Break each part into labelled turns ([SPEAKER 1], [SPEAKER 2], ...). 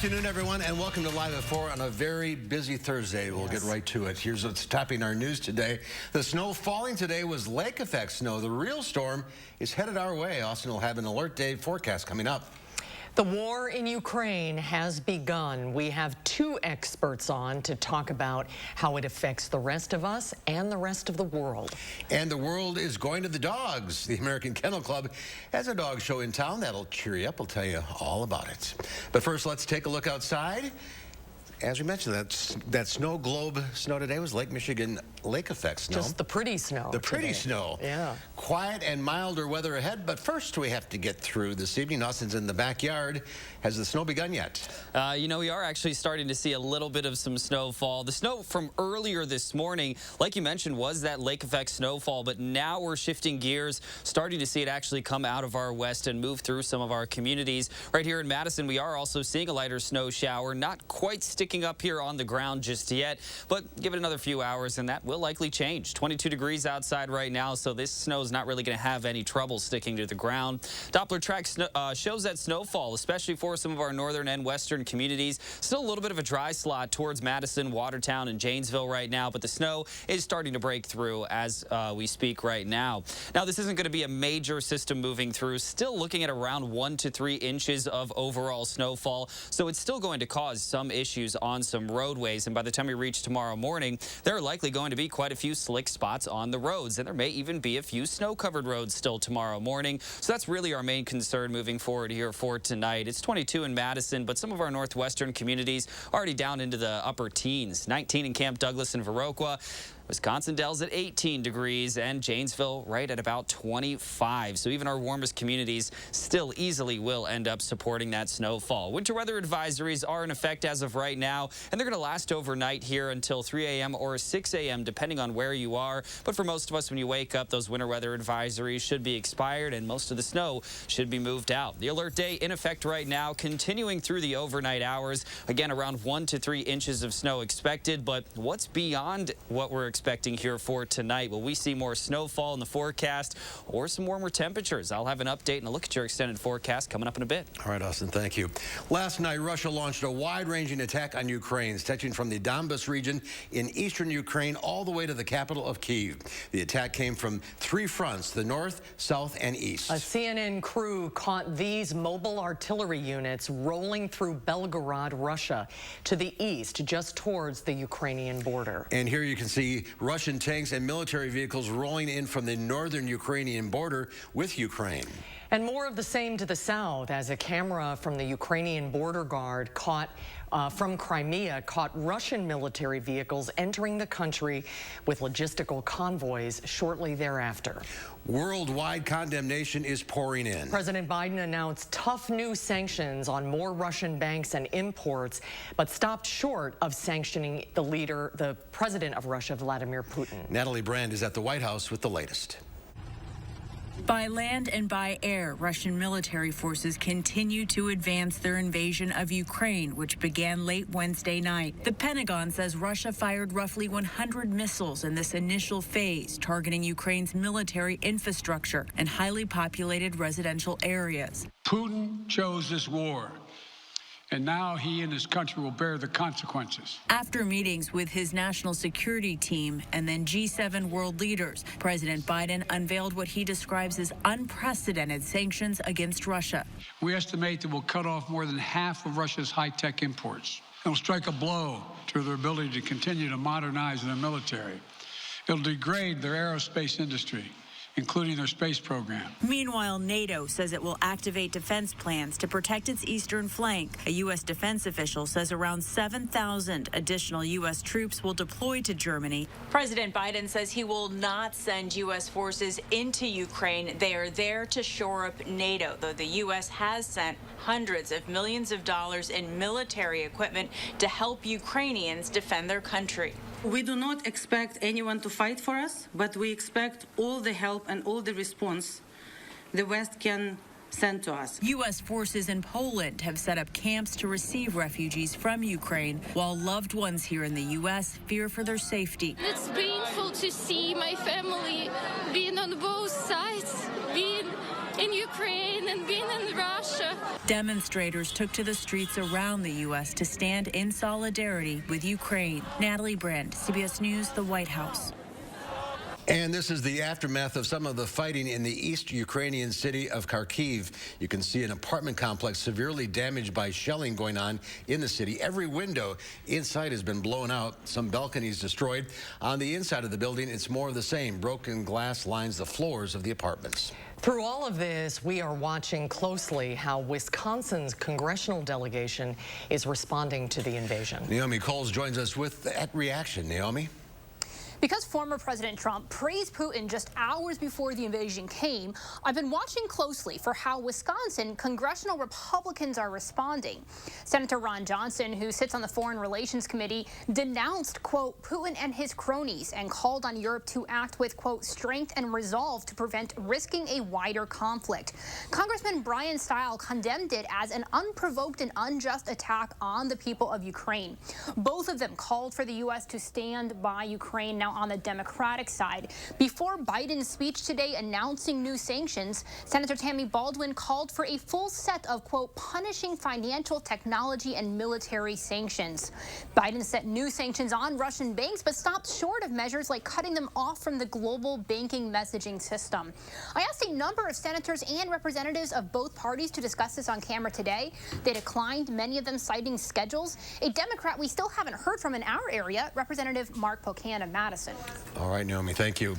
[SPEAKER 1] afternoon, everyone, and welcome to Live at 4 on a very busy Thursday. We'll get right to it. Here's what's topping our news today. The snow falling today was lake effect snow. The real storm is headed our way. Austin will have an alert day forecast coming up.
[SPEAKER 2] The war in Ukraine has begun. We have two experts on to talk about how it affects the rest of us and the rest of the world.
[SPEAKER 1] And the world is going to the dogs. The American Kennel Club has a dog show in town that'll cheer you up. We'll tell you all about it. But first, let's take a look outside. As we mentioned, that snow globe snow today was Lake Michigan lake effect snow.
[SPEAKER 2] Just the pretty snow.
[SPEAKER 1] The pretty snow.
[SPEAKER 2] Yeah.
[SPEAKER 1] Quiet and milder weather ahead, but first we have to get through this evening. Austin's in the backyard. Has the snow begun yet?
[SPEAKER 3] You know, we are actually starting to see a little bit of some snowfall. The snow from earlier this morning, like you mentioned, was that lake effect snowfall, but now we're shifting gears, starting to see it actually come out of our west and move through some of our communities. Right here in Madison, we are also seeing a lighter snow shower, not quite sticking up here on the ground just yet, but give it another few hours and that will likely change. 22 degrees outside right now, so this snow is not really going to have any trouble sticking to the ground. Doppler track shows that snowfall, especially for some of our northern and western communities. Still a little bit of a dry slot towards Madison, Watertown, and Janesville right now, but the snow is starting to break through as we speak right now. Now, this isn't going to be a major system moving through. Still looking at around 1 to 3 inches of overall snowfall, so it's still going to cause some issues on some roadways, and by the time we reach tomorrow morning, there are likely going to be quite a few slick spots on the roads, and there may even be a few snow-covered roads still tomorrow morning. So that's really our main concern moving forward here for tonight. It's 22 in Madison, but some of our northwestern communities already down into the upper teens. 19 in Camp Douglas and Viroqua. Wisconsin Dells at 18 degrees and Janesville right at about 25. So even our warmest communities still easily will end up supporting that snowfall. Winter weather advisories are in effect as of right now, and they're going to last overnight here until 3 a.m. or 6 a.m. depending on where you are. But for most of us, when you wake up, those winter weather advisories should be expired and most of the snow should be moved out. The alert day in effect right now, continuing through the overnight hours. Again, around 1 to 3 inches of snow expected, but what's beyond what we're expecting here for tonight? Will we see more snowfall in the forecast or some warmer temperatures? I'll have an update and a look at your extended forecast coming up in a bit.
[SPEAKER 1] All right, Austin, thank you. Last night, Russia launched a wide-ranging attack on Ukraine, stretching from the Donbas region in eastern Ukraine all the way to the capital of Kyiv. The attack came from 3 fronts: the north, south, and east.
[SPEAKER 2] A CNN crew caught these mobile artillery units rolling through Belgorod, Russia, to the east, just towards the Ukrainian border.
[SPEAKER 1] And here you can see Russian tanks and military vehicles rolling in from the northern Ukrainian border with Ukraine.
[SPEAKER 2] And more of the same to the south, as a camera from the Ukrainian border guard from Crimea caught Russian military vehicles entering the country with logistical convoys shortly thereafter.
[SPEAKER 1] Worldwide condemnation is pouring in.
[SPEAKER 2] President Biden announced tough new sanctions on more Russian banks and imports, but stopped short of sanctioning the president of Russia, Vladimir Putin.
[SPEAKER 1] Natalie Brand is at the White House with the latest.
[SPEAKER 4] By land and by air, Russian military forces continue to advance their invasion of Ukraine, which began late Wednesday night. The Pentagon says Russia fired roughly 100 missiles in this initial phase, targeting Ukraine's military infrastructure and highly populated residential areas.
[SPEAKER 5] Putin chose this war, and now he and his country will bear the consequences.
[SPEAKER 4] After meetings with his national security team and then G7 world leaders, President Biden unveiled what he describes as unprecedented sanctions against Russia.
[SPEAKER 5] We estimate that we'll cut off more than half of Russia's high-tech imports. It'll strike a blow to their ability to continue to modernize their military. It'll degrade their aerospace industry, including their space program.
[SPEAKER 4] Meanwhile, NATO says it will activate defense plans to protect its eastern flank. A U.S. defense official says around 7,000 additional U.S. troops will deploy to Germany.
[SPEAKER 6] President Biden says he will not send U.S. forces into Ukraine. They are there to shore up NATO, though the U.S. has sent hundreds of millions of dollars in military equipment to help Ukrainians defend their country.
[SPEAKER 7] We do not expect anyone to fight for us, but we expect all the help and all the response the West can send to us.
[SPEAKER 4] U.S. forces in Poland have set up camps to receive refugees from Ukraine, while loved ones here in the U.S. fear for their safety.
[SPEAKER 8] It's painful to see my family being on both sides, being in Ukraine and being in Russia.
[SPEAKER 4] Demonstrators took to the streets around the U.S. to stand in solidarity with Ukraine. Natalie Brand, CBS News, the White House.
[SPEAKER 1] And this is the aftermath of some of the fighting in the East Ukrainian city of Kharkiv. You can see an apartment complex severely damaged by shelling going on in the city. Every window inside has been blown out, some balconies destroyed. On the inside of the building, it's more of the same. Broken glass lines the floors of the apartments.
[SPEAKER 2] Through all of this, we are watching closely how Wisconsin's congressional delegation is responding to the invasion.
[SPEAKER 1] Naomi Coles joins us with that reaction. Naomi?
[SPEAKER 9] Because former President Trump praised Putin just hours before the invasion came, I've been watching closely for how Wisconsin congressional Republicans are responding. Senator Ron Johnson, who sits on the Foreign Relations Committee, denounced, quote, Putin and his cronies and called on Europe to act with, quote, strength and resolve to prevent risking a wider conflict. Congressman Brian Stile condemned it as an unprovoked and unjust attack on the people of Ukraine. Both of them called for the U.S. to stand by Ukraine. Now, on the Democratic side, before Biden's speech today announcing new sanctions, Senator Tammy Baldwin called for a full set of, quote, punishing financial, technology, and military sanctions. Biden set new sanctions on Russian banks, but stopped short of measures like cutting them off from the global banking messaging system. I asked a number of senators and representatives of both parties to discuss this on camera today. They declined, many of them citing schedules. A Democrat we still haven't heard from in our area, Representative Mark Pocan of Madison.
[SPEAKER 1] All right, Naomi, thank you.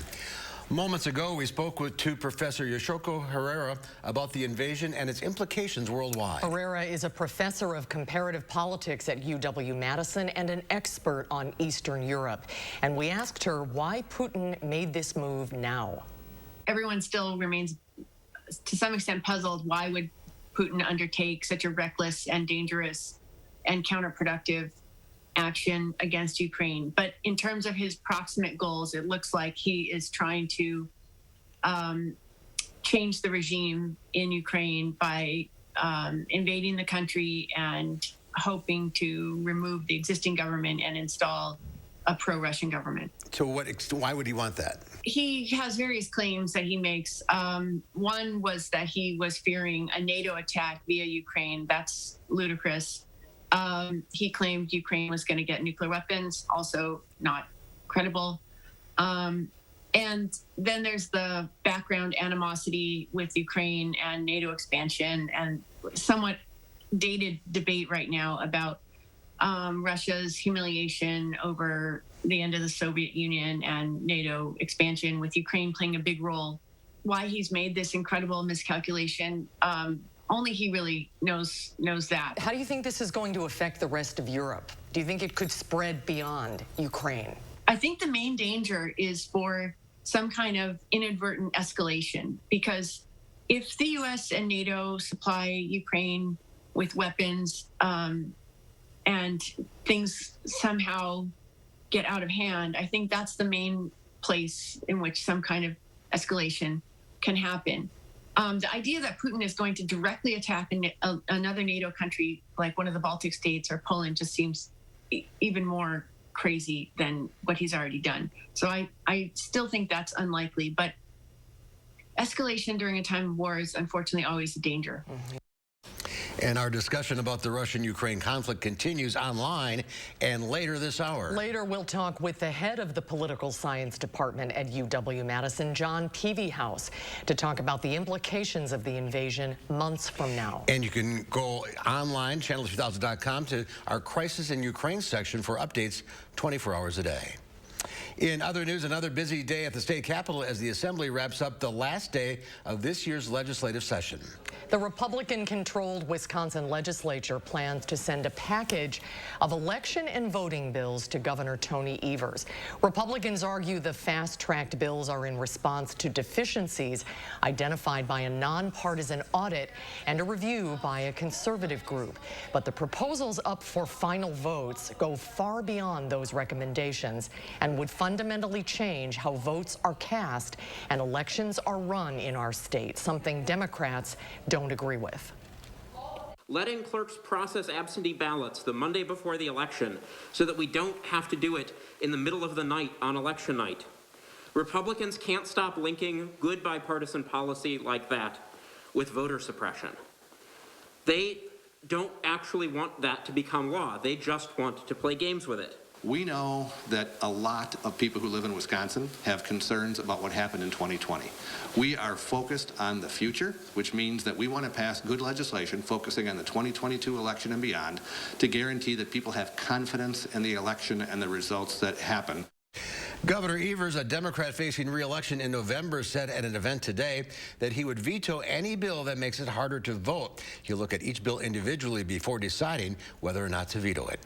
[SPEAKER 1] Moments ago, we spoke to Professor Yoshiko Herrera about the invasion and its implications worldwide.
[SPEAKER 2] Herrera is a professor of comparative politics at UW-Madison and an expert on Eastern Europe. And we asked her why Putin made this move now.
[SPEAKER 10] Everyone still remains, to some extent, puzzled. Why would Putin undertake such a reckless and dangerous and counterproductive action against Ukraine? But in terms of his proximate goals, it looks like he is trying to change the regime in Ukraine by invading the country and hoping to remove the existing government and install a pro-Russian government.
[SPEAKER 1] So why would he want that?
[SPEAKER 10] He has various claims that he makes. One was that he was fearing a NATO attack via Ukraine. That's ludicrous. He claimed Ukraine was going to get nuclear weapons, also not credible. And then there's the background animosity with Ukraine and NATO expansion and somewhat dated debate right now about Russia's humiliation over the end of the Soviet Union and NATO expansion, with Ukraine playing a big role. Why he's made this incredible miscalculation, only he really knows that.
[SPEAKER 2] How do you think this is going to affect the rest of Europe? Do you think it could spread beyond Ukraine?
[SPEAKER 10] I think the main danger is for some kind of inadvertent escalation, because if the U.S. and NATO supply Ukraine with weapons and things somehow get out of hand, I think that's the main place in which some kind of escalation can happen. The idea that Putin is going to directly attack another NATO country like one of the Baltic states or Poland just seems even more crazy than what he's already done. So I still think that's unlikely, but escalation during a time of war is unfortunately always a danger.
[SPEAKER 2] Mm-hmm.
[SPEAKER 1] And our discussion about the Russian-Ukraine conflict continues online and later this hour.
[SPEAKER 2] Later, we'll talk with the head of the political science department at UW-Madison, John Peavyhouse, to talk about the implications of the invasion months from now.
[SPEAKER 1] And you can go online, channel2000.com, to our Crisis in Ukraine section for updates 24 hours a day. In other news, another busy day at the state capitol as the assembly wraps up the last day of this year's legislative session.
[SPEAKER 2] The Republican-controlled Wisconsin legislature plans to send a package of election and voting bills to Governor Tony Evers. Republicans argue the fast-tracked bills are in response to deficiencies identified by a nonpartisan audit and a review by a conservative group. But the proposals up for final votes go far beyond those recommendations and would fundamentally change how votes are cast and elections are run in our state, something Democrats don't agree with.
[SPEAKER 11] Letting clerks process absentee ballots the Monday before the election so that we don't have to do it in the middle of the night on election night. Republicans can't stop linking good bipartisan policy like that with voter suppression. They don't actually want that to become law. They just want to play games with it.
[SPEAKER 12] We know that a lot of people who live in Wisconsin have concerns about what happened in 2020. We are focused on the future, which means that we want to pass good legislation focusing on the 2022 election and beyond to guarantee that people have confidence in the election and the results that happen.
[SPEAKER 1] Governor Evers, a Democrat facing re-election in November, said at an event today that he would veto any bill that makes it harder to vote. He'll look at each bill individually before deciding whether or not to veto it.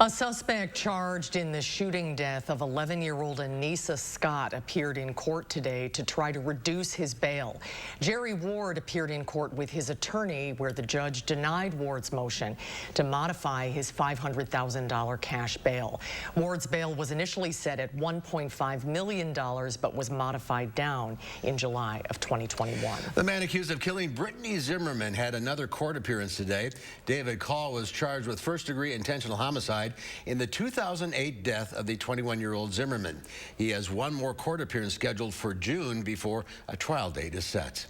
[SPEAKER 2] A suspect charged in the shooting death of 11-year-old Anissa Scott appeared in court today to try to reduce his bail. Jerry Ward appeared in court with his attorney, where the judge denied Ward's motion to modify his $500,000 cash bail. Ward's bail was initially set at $1.5 million, but was modified down in July of 2021.
[SPEAKER 1] The man accused of killing Brittany Zimmerman had another court appearance today. David Call was charged with first-degree intentional homicide in the 2008 death of the 21-year-old Zimmerman. He has one more court appearance scheduled for June before a trial date is set.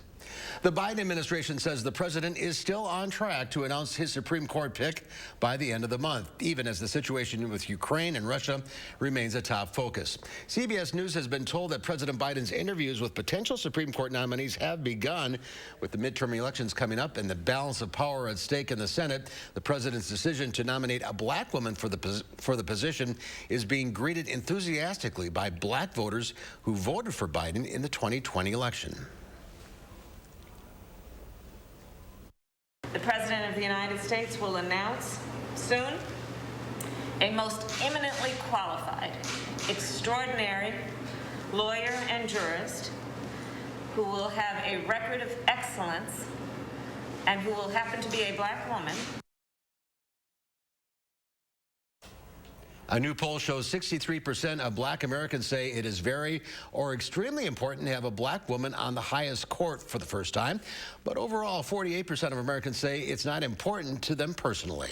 [SPEAKER 1] The Biden administration says the president is still on track to announce his Supreme Court pick by the end of the month, even as the situation with Ukraine and Russia remains a top focus. CBS News has been told that President Biden's interviews with potential Supreme Court nominees have begun. With the midterm elections coming up and the balance of power at stake in the Senate, the president's decision to nominate a black woman for the position is being greeted enthusiastically by black voters who voted for Biden in the 2020 election.
[SPEAKER 13] The President of the United States will announce soon a most eminently qualified, extraordinary lawyer and jurist who will have a record of excellence and who will happen to be a black woman.
[SPEAKER 1] A new poll shows 63% of black Americans say it is very or extremely important to have a black woman on the highest court for the first time. But overall, 48% of Americans say it's not important to them personally.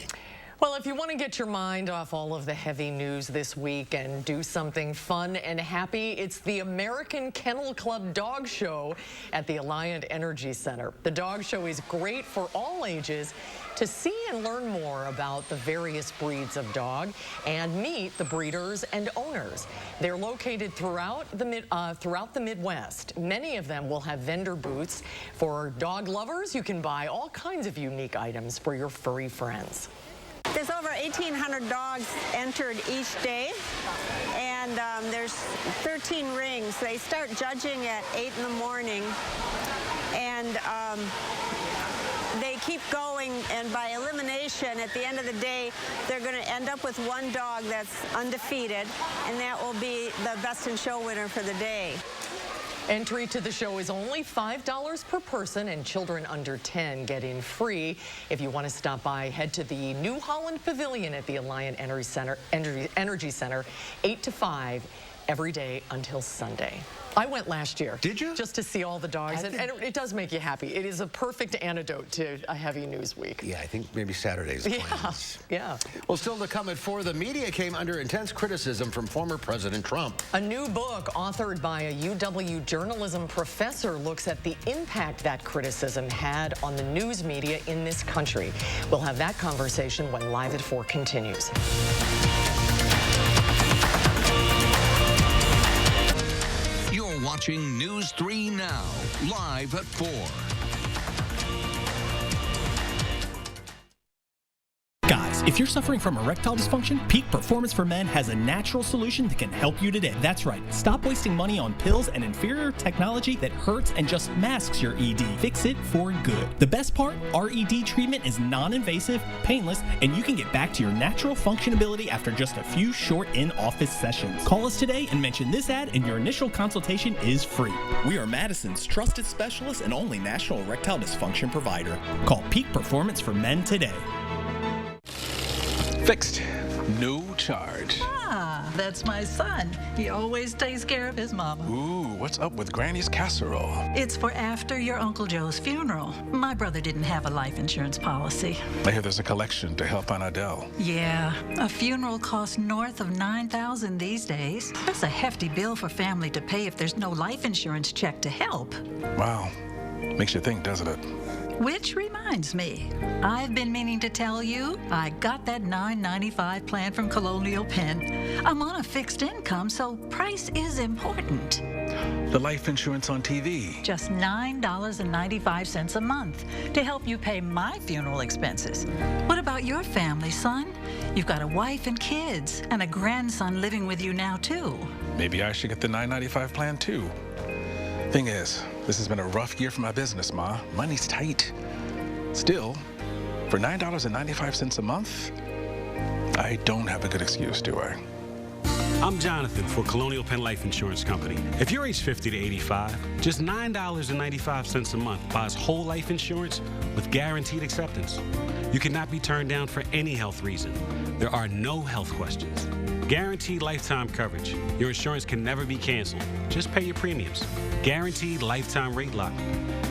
[SPEAKER 2] Well, if you want to get your mind off all of the heavy news this week and do something fun and happy, it's the American Kennel Club Dog Show at the Alliant Energy Center. The dog show is great for all ages to see and learn more about the various breeds of dog and meet the breeders and owners. They're located throughout the Midwest. Many of them will have vendor booths. For dog lovers, you can buy all kinds of unique items for your furry friends.
[SPEAKER 14] There's over 1,800 dogs entered each day, and there's 13 rings. They start judging at 8 in the morning, and they keep going, and by elimination, at the end of the day, they're going to end up with one dog that's undefeated, and that will be the best in show winner for the day.
[SPEAKER 2] Entry to the show is only $5 per person, and children under 10 get in free. If you want to stop by, head to the New Holland Pavilion at the Alliant Energy Center, 8 to 5, every day until Sunday. I went last year.
[SPEAKER 1] Did you?
[SPEAKER 2] Just to see all the dogs, and it does make you happy. It is a perfect antidote to a heavy news week.
[SPEAKER 1] Yeah, I think maybe Saturday's plans.
[SPEAKER 2] Yeah.
[SPEAKER 1] Well, still to come at 4, the media came under intense criticism from former President Trump.
[SPEAKER 2] A new book authored by a UW journalism professor looks at the impact that criticism had on the news media in this country. We'll have that conversation when Live at 4 continues.
[SPEAKER 15] Watching News 3 Now, live at 4.
[SPEAKER 16] Guys, if you're suffering from erectile dysfunction, Peak Performance for Men has a natural solution that can help you today. That's right. Stop wasting money on pills and inferior technology that hurts and just masks your ED. Fix it for good. The best part, our ED treatment is non-invasive, painless, and you can get back to your natural functionability after just a few short in-office sessions. Call us today and mention this ad, and your initial consultation is free.
[SPEAKER 17] We are Madison's trusted specialist and only national erectile dysfunction provider.
[SPEAKER 16] Call Peak Performance for Men today.
[SPEAKER 18] Fixed. No charge.
[SPEAKER 19] Ah, that's my son. He always takes care of his mama.
[SPEAKER 18] Ooh, what's up with Granny's casserole?
[SPEAKER 19] It's for after your Uncle Joe's funeral. My brother didn't have a life insurance policy.
[SPEAKER 18] I hear there's a collection to help Aunt Adele.
[SPEAKER 19] Yeah, a funeral costs north of $9,000 these days. That's a hefty bill for family to pay if there's no life insurance check to help.
[SPEAKER 18] Wow. Makes you think, doesn't it?
[SPEAKER 19] Which reminds me, I've been meaning to tell you I got that $9.95 plan from Colonial Penn. I'm on a fixed income, so price is important.
[SPEAKER 18] The life insurance on TV.
[SPEAKER 19] Just $9.95 a month to help you pay my funeral expenses. What about your family, son? You've got a wife and kids and a grandson living with you now, too.
[SPEAKER 18] Maybe I should get the $9.95 plan, too. Thing is, this has been a rough year for my business, Ma. Money's tight. Still, for $9.95 a month, I don't have a good excuse, do I?
[SPEAKER 20] I'm Jonathan for Colonial Penn Life Insurance Company. If you're age 50 to 85, just $9.95 a month buys whole life insurance with guaranteed acceptance. You cannot be turned down for any health reason. There are no health questions. Guaranteed lifetime coverage. Your insurance can never be canceled. Just pay your premiums. Guaranteed lifetime rate lock.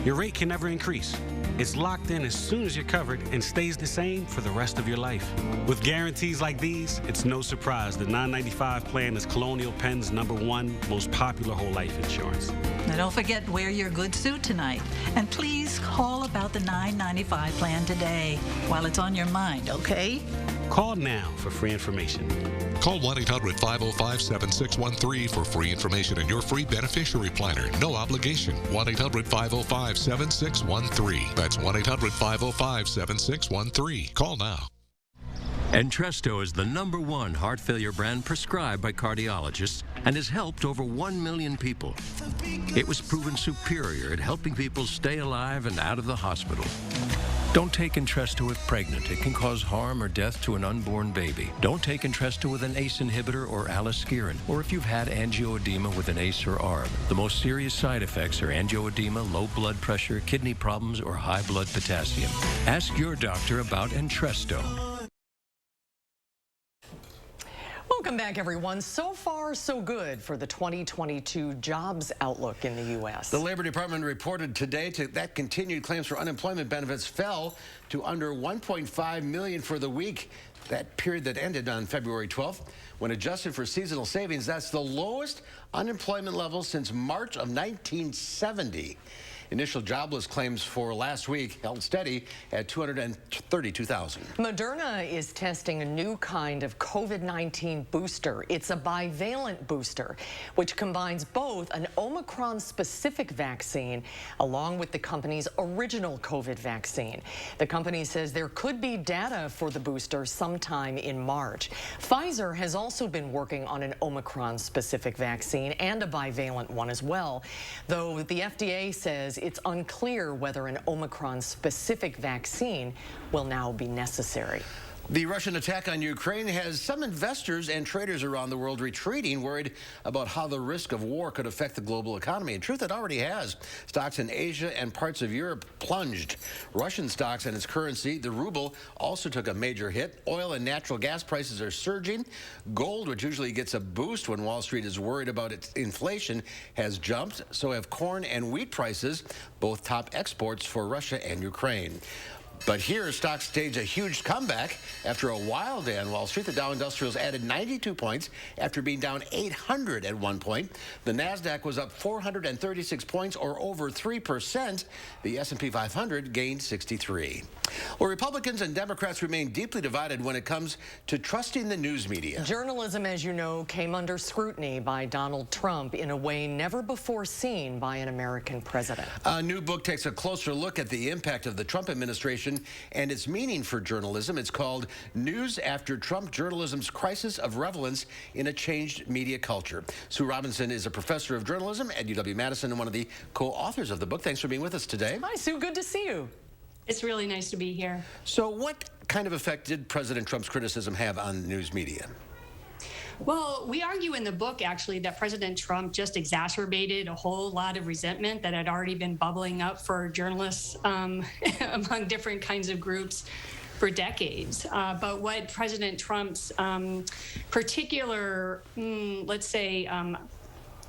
[SPEAKER 20] Your rate can never increase. It's locked in as soon as you're covered and stays the same for the rest of your life. With guarantees like these, it's no surprise the $9.95 plan is Colonial Penn's #1 most popular whole life insurance.
[SPEAKER 19] Now don't forget to wear your good suit tonight. And please call about the $9.95 plan today while it's on your mind, okay?
[SPEAKER 20] Call now for free information.
[SPEAKER 21] Call 1-800-505-7613 for free information and your free beneficiary planner. No obligation. 1-800-505-7613. That's 1-800-505-7613. Call now.
[SPEAKER 22] Entresto is the #1 heart failure brand prescribed by cardiologists and has helped over 1 million people. It was proven superior at helping people stay alive and out of the hospital. Don't take Entresto if pregnant. It can cause harm or death to an unborn baby. Don't take Entresto with an ACE inhibitor or aliskiren, or if you've had angioedema with an ACE or ARB. The most serious side effects are angioedema, low blood pressure, kidney problems, or high blood potassium. Ask your doctor about Entresto.
[SPEAKER 2] Welcome back, everyone. So far, so good for the 2022 jobs outlook in the U.S.
[SPEAKER 1] The Labor Department reported today that continued claims for unemployment benefits fell to under 1.5 million for the week. That period that ended on February 12th. When adjusted for seasonal savings, that's the lowest unemployment level since March of 1970. Initial jobless claims for last week held steady at 232,000.
[SPEAKER 2] Moderna is testing a new kind of COVID-19 booster. It's a bivalent booster, which combines both an Omicron-specific vaccine along with the company's original COVID vaccine. The company says there could be data for the booster sometime in March. Pfizer has also been working on an Omicron-specific vaccine and a bivalent one as well, though the FDA says it's unclear whether an Omicron-specific vaccine will now be necessary.
[SPEAKER 1] The Russian attack on Ukraine has some investors and traders around the world retreating, worried about how the risk of war could affect the global economy. In truth, it already has. Stocks in Asia and parts of Europe plunged. Russian stocks and its currency, the ruble, also took a major hit. Oil and natural gas prices are surging. Gold, which usually gets a boost when Wall Street is worried about its inflation, has jumped. So have corn and wheat prices, both top exports for Russia and Ukraine. But here, stocks staged a huge comeback after a wild day on Wall Street. The Dow Industrials added 92 points after being down 800 at one point. The Nasdaq was up 436 points, or over 3%. The S&P 500 gained 63. Well, Republicans and Democrats remain deeply divided when it comes to trusting the news media.
[SPEAKER 2] Journalism, as you know, came under scrutiny by Donald Trump in a way never before seen by an American president.
[SPEAKER 1] A new book takes a closer look at the impact of the Trump administration and its meaning for journalism. It's called News After Trump: Journalism's Crisis of Relevance in a Changed Media Culture. Sue Robinson is a professor of journalism at UW-Madison and one of the co-authors of the book. Thanks for being with us today.
[SPEAKER 2] Hi, Sue. Good to see you.
[SPEAKER 23] It's really nice to be here.
[SPEAKER 1] So what kind of effect did President Trump's criticism have on news media?
[SPEAKER 23] Well, we argue in the book, actually, that President Trump just exacerbated a whole lot of resentment that had already been bubbling up for journalists among different kinds of groups for decades. But what President Trump's particular, let's say,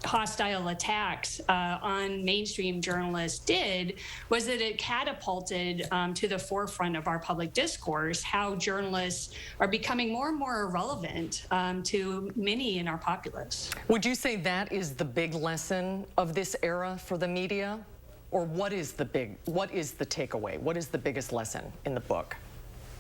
[SPEAKER 23] hostile attacks on mainstream journalists did was that it catapulted to the forefront of our public discourse how journalists are becoming more and more irrelevant to many in our populace.
[SPEAKER 2] Would you say that is the big lesson of this era for the media? Or what is the takeaway? What is the biggest lesson in the book?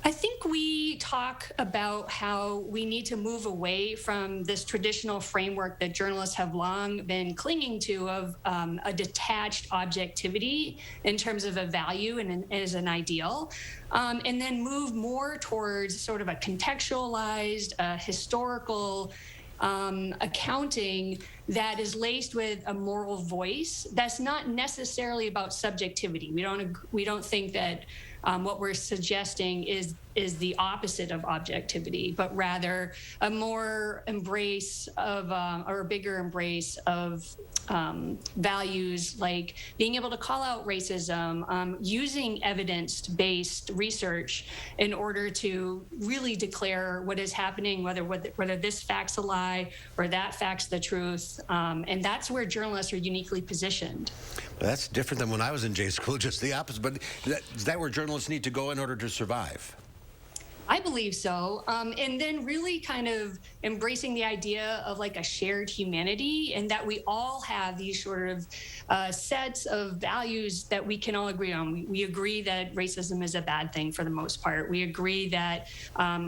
[SPEAKER 23] I think we talk about how we need to move away from this traditional framework that journalists have long been clinging to of a detached objectivity in terms of a value and as an ideal, and then move more towards sort of a contextualized, historical accounting that is laced with a moral voice that's not necessarily about subjectivity. We don't think that what we're suggesting is the opposite of objectivity, but rather a more embrace of, or a bigger embrace of values like being able to call out racism, using evidence-based research in order to really declare what is happening, whether this fact's a lie or that fact's the truth. And that's where journalists are uniquely positioned.
[SPEAKER 1] That's different than when I was in J school, just the opposite. But is that where journalists need to go in order to survive?
[SPEAKER 23] I believe so. And then really kind of embracing the idea of like a shared humanity, and that we all have these sort of sets of values that we can all agree on. We agree that racism is a bad thing for the most part. We agree that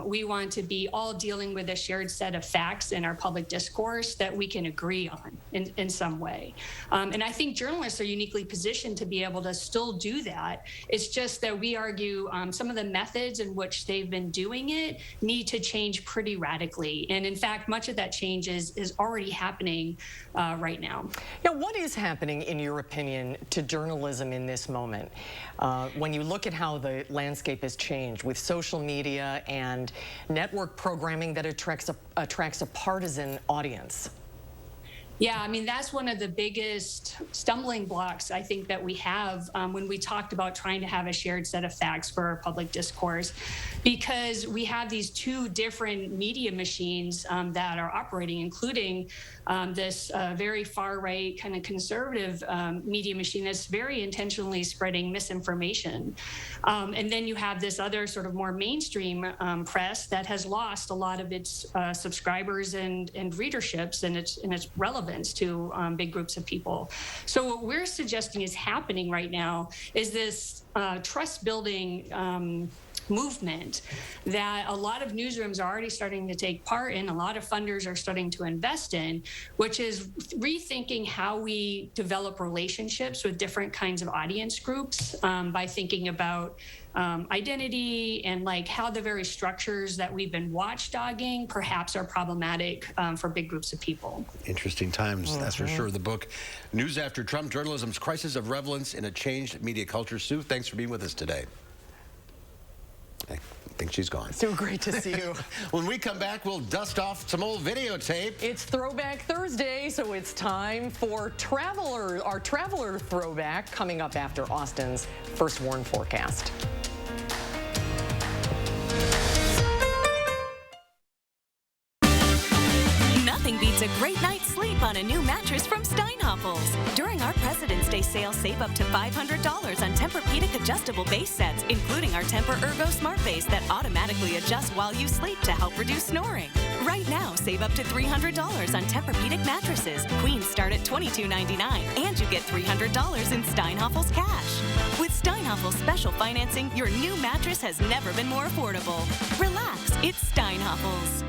[SPEAKER 23] we want to be all dealing with a shared set of facts in our public discourse that we can agree on in some way. And I think journalists are uniquely positioned to be able to still do that. It's just that we argue some of the methods in which they've been doing it need to change pretty radically. And in fact, much of that change is already happening right now.
[SPEAKER 2] Yeah, what is happening, in your opinion, to journalism in this moment? When you look at how the landscape has changed with social media and network programming that attracts a partisan audience?
[SPEAKER 23] Yeah, I mean, that's one of the biggest stumbling blocks I think that we have when we talked about trying to have a shared set of facts for our public discourse, because we have these two different media machines that are operating, including this very far-right kind of conservative media machine that's very intentionally spreading misinformation. And then you have this other sort of more mainstream press that has lost a lot of its subscribers and readerships and its relevance to big groups of people. So what we're suggesting is happening right now is this trust-building movement that a lot of newsrooms are already starting to take part in, a lot of funders are starting to invest in, which is rethinking how we develop relationships with different kinds of audience groups by thinking about identity and like how the very structures that we've been watchdogging perhaps are problematic for big groups of people.
[SPEAKER 1] Interesting times, that's for sure. The book, News After Trump, Journalism's Crisis of Relevance in a Changed Media Culture. Sue, thanks for being with us today. I think she's gone.
[SPEAKER 2] So great to see you.
[SPEAKER 1] When we come back, we'll dust off some old videotape.
[SPEAKER 2] It's Throwback Thursday, so it's time for our Traveler Throwback, coming up after Austin's First Warn forecast.
[SPEAKER 3] Nothing beats a great night's sleep on a new mattress from Steinhoffels. During our President's Day sale, save up to $500 on Tempur-Pedic adjustable base sets, including our Tempur-Ergo Smart Base that automatically adjusts while you sleep to help reduce snoring. Right now, save up to $300 on Tempur-Pedic mattresses. Queens start at $22.99, and you get $300 in Steinhoffels cash. With Steinhoffels special financing, your new mattress has never been more affordable. Relax, it's Steinhoffels.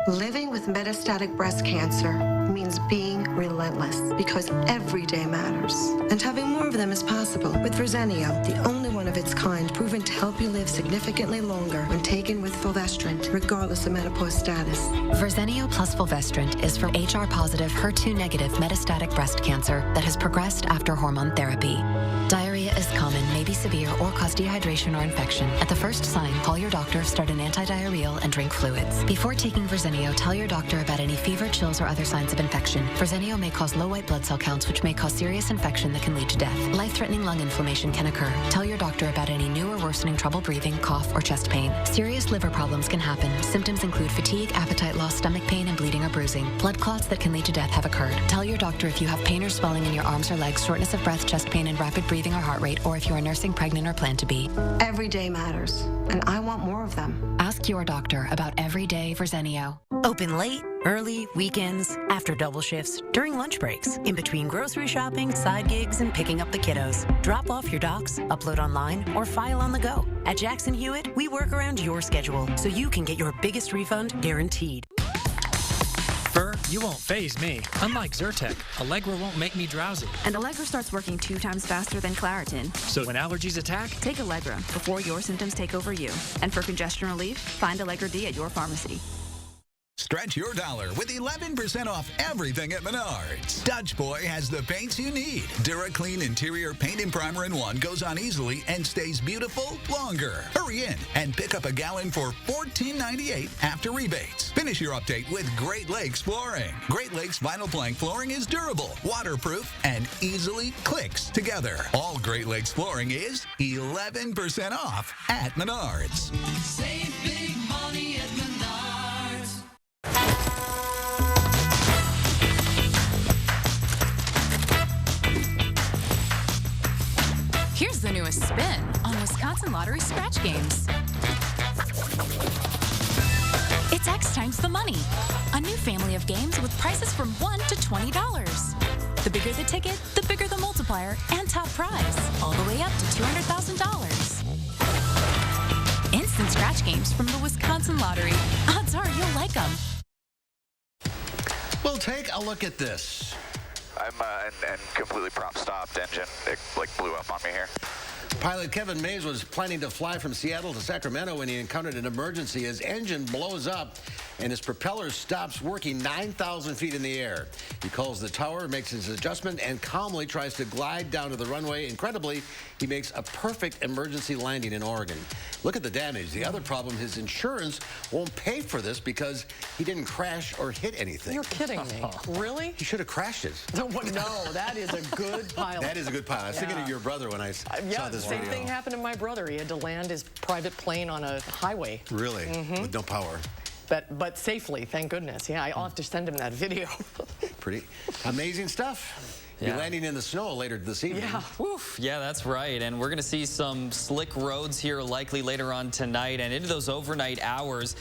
[SPEAKER 5] Living with metastatic breast cancer means being relentless, because every day matters. And having more of them is possible with Verzenio, the only one of its kind proven to help you live significantly longer when taken with fulvestrant, regardless of menopause status.
[SPEAKER 6] Verzenio plus fulvestrant is for HR-positive, HER2-negative metastatic breast cancer that has progressed after hormone therapy. Diarrhea is common, may be severe, or cause dehydration or infection. At the first sign, call your doctor, start an antidiarrheal, and drink fluids. Before taking Verzenio, tell your doctor about any fever, chills, or other signs of infection. Verzenio may cause low white blood cell counts, which may cause serious infection that can lead to death. Life-threatening lung inflammation can occur. Tell your doctor about any new or worsening trouble breathing, cough, or chest pain. Serious liver problems can happen. Symptoms include fatigue, appetite loss, stomach pain, and bleeding or bruising. Blood clots that can lead to death have occurred. Tell your doctor if you have pain or swelling in your arms or legs, shortness of breath, chest pain, and rapid breathing or heart rate, or if you are nursing, pregnant, or plan to be.
[SPEAKER 5] Every day matters, and I want more of them.
[SPEAKER 6] Ask your doctor about Everyday Verzenio.
[SPEAKER 4] Open late, early, weekends, after double shifts, during lunch breaks, in between grocery shopping, side gigs, and picking up the kiddos. Drop off your docs, upload online, or file on the go. At Jackson Hewitt, we work around your schedule so you can get your biggest refund guaranteed.
[SPEAKER 7] Fur, you won't faze me. Unlike Zyrtec, Allegra won't make me drowsy.
[SPEAKER 8] And Allegra starts working 2 times faster than Claritin.
[SPEAKER 7] So when allergies attack,
[SPEAKER 8] take Allegra before your symptoms take over you. And for congestion relief, find Allegra D at your pharmacy.
[SPEAKER 24] Stretch your dollar with 11% off everything at Menards. Dutch Boy has the paints you need. DuraClean Interior Paint and Primer in 1 goes on easily and stays beautiful longer. Hurry in and pick up a gallon for $14.98 after rebates. Finish your update with Great Lakes Flooring. Great Lakes Vinyl Plank Flooring is durable, waterproof, and easily clicks together. All Great Lakes Flooring is 11% off at Menards.
[SPEAKER 25] Save big money at Menards.
[SPEAKER 26] Here's the newest spin on Wisconsin Lottery scratch games. It's X times the money, a new family of games with prices from $1 to $20. The bigger the ticket, the bigger the multiplier and top prize, all the way up to $200,000. Instant scratch games from the Wisconsin Lottery. Odds are you'll like them.
[SPEAKER 1] We'll take a look at this.
[SPEAKER 27] I'm and completely prop stopped. Engine, it like blew up on me here.
[SPEAKER 1] Pilot Kevin Mays was planning to fly from Seattle to Sacramento when he encountered an emergency. His engine blows up and his propeller stops working 9,000 feet in the air. He calls the tower, makes his adjustment, and calmly tries to glide down to the runway. Incredibly, he makes a perfect emergency landing in Oregon. Look at the damage. The other problem, his insurance won't pay for this because he didn't crash or hit anything.
[SPEAKER 2] You're kidding me. Really?
[SPEAKER 1] He should have crashed it.
[SPEAKER 2] No, that is a good pilot.
[SPEAKER 1] That is a good pilot. I was thinking of your brother when I saw this
[SPEAKER 2] same
[SPEAKER 1] video.
[SPEAKER 2] thing happened to my brother. He had to land his private plane on a highway.
[SPEAKER 1] Really? With no power.
[SPEAKER 2] But safely, thank goodness. Yeah, I'll have to send him that video.
[SPEAKER 1] Pretty amazing stuff. You're landing in the snow later this evening.
[SPEAKER 2] Yeah.
[SPEAKER 28] Oof, yeah, that's right. And we're going to see some slick roads here likely later on tonight and into those overnight hours,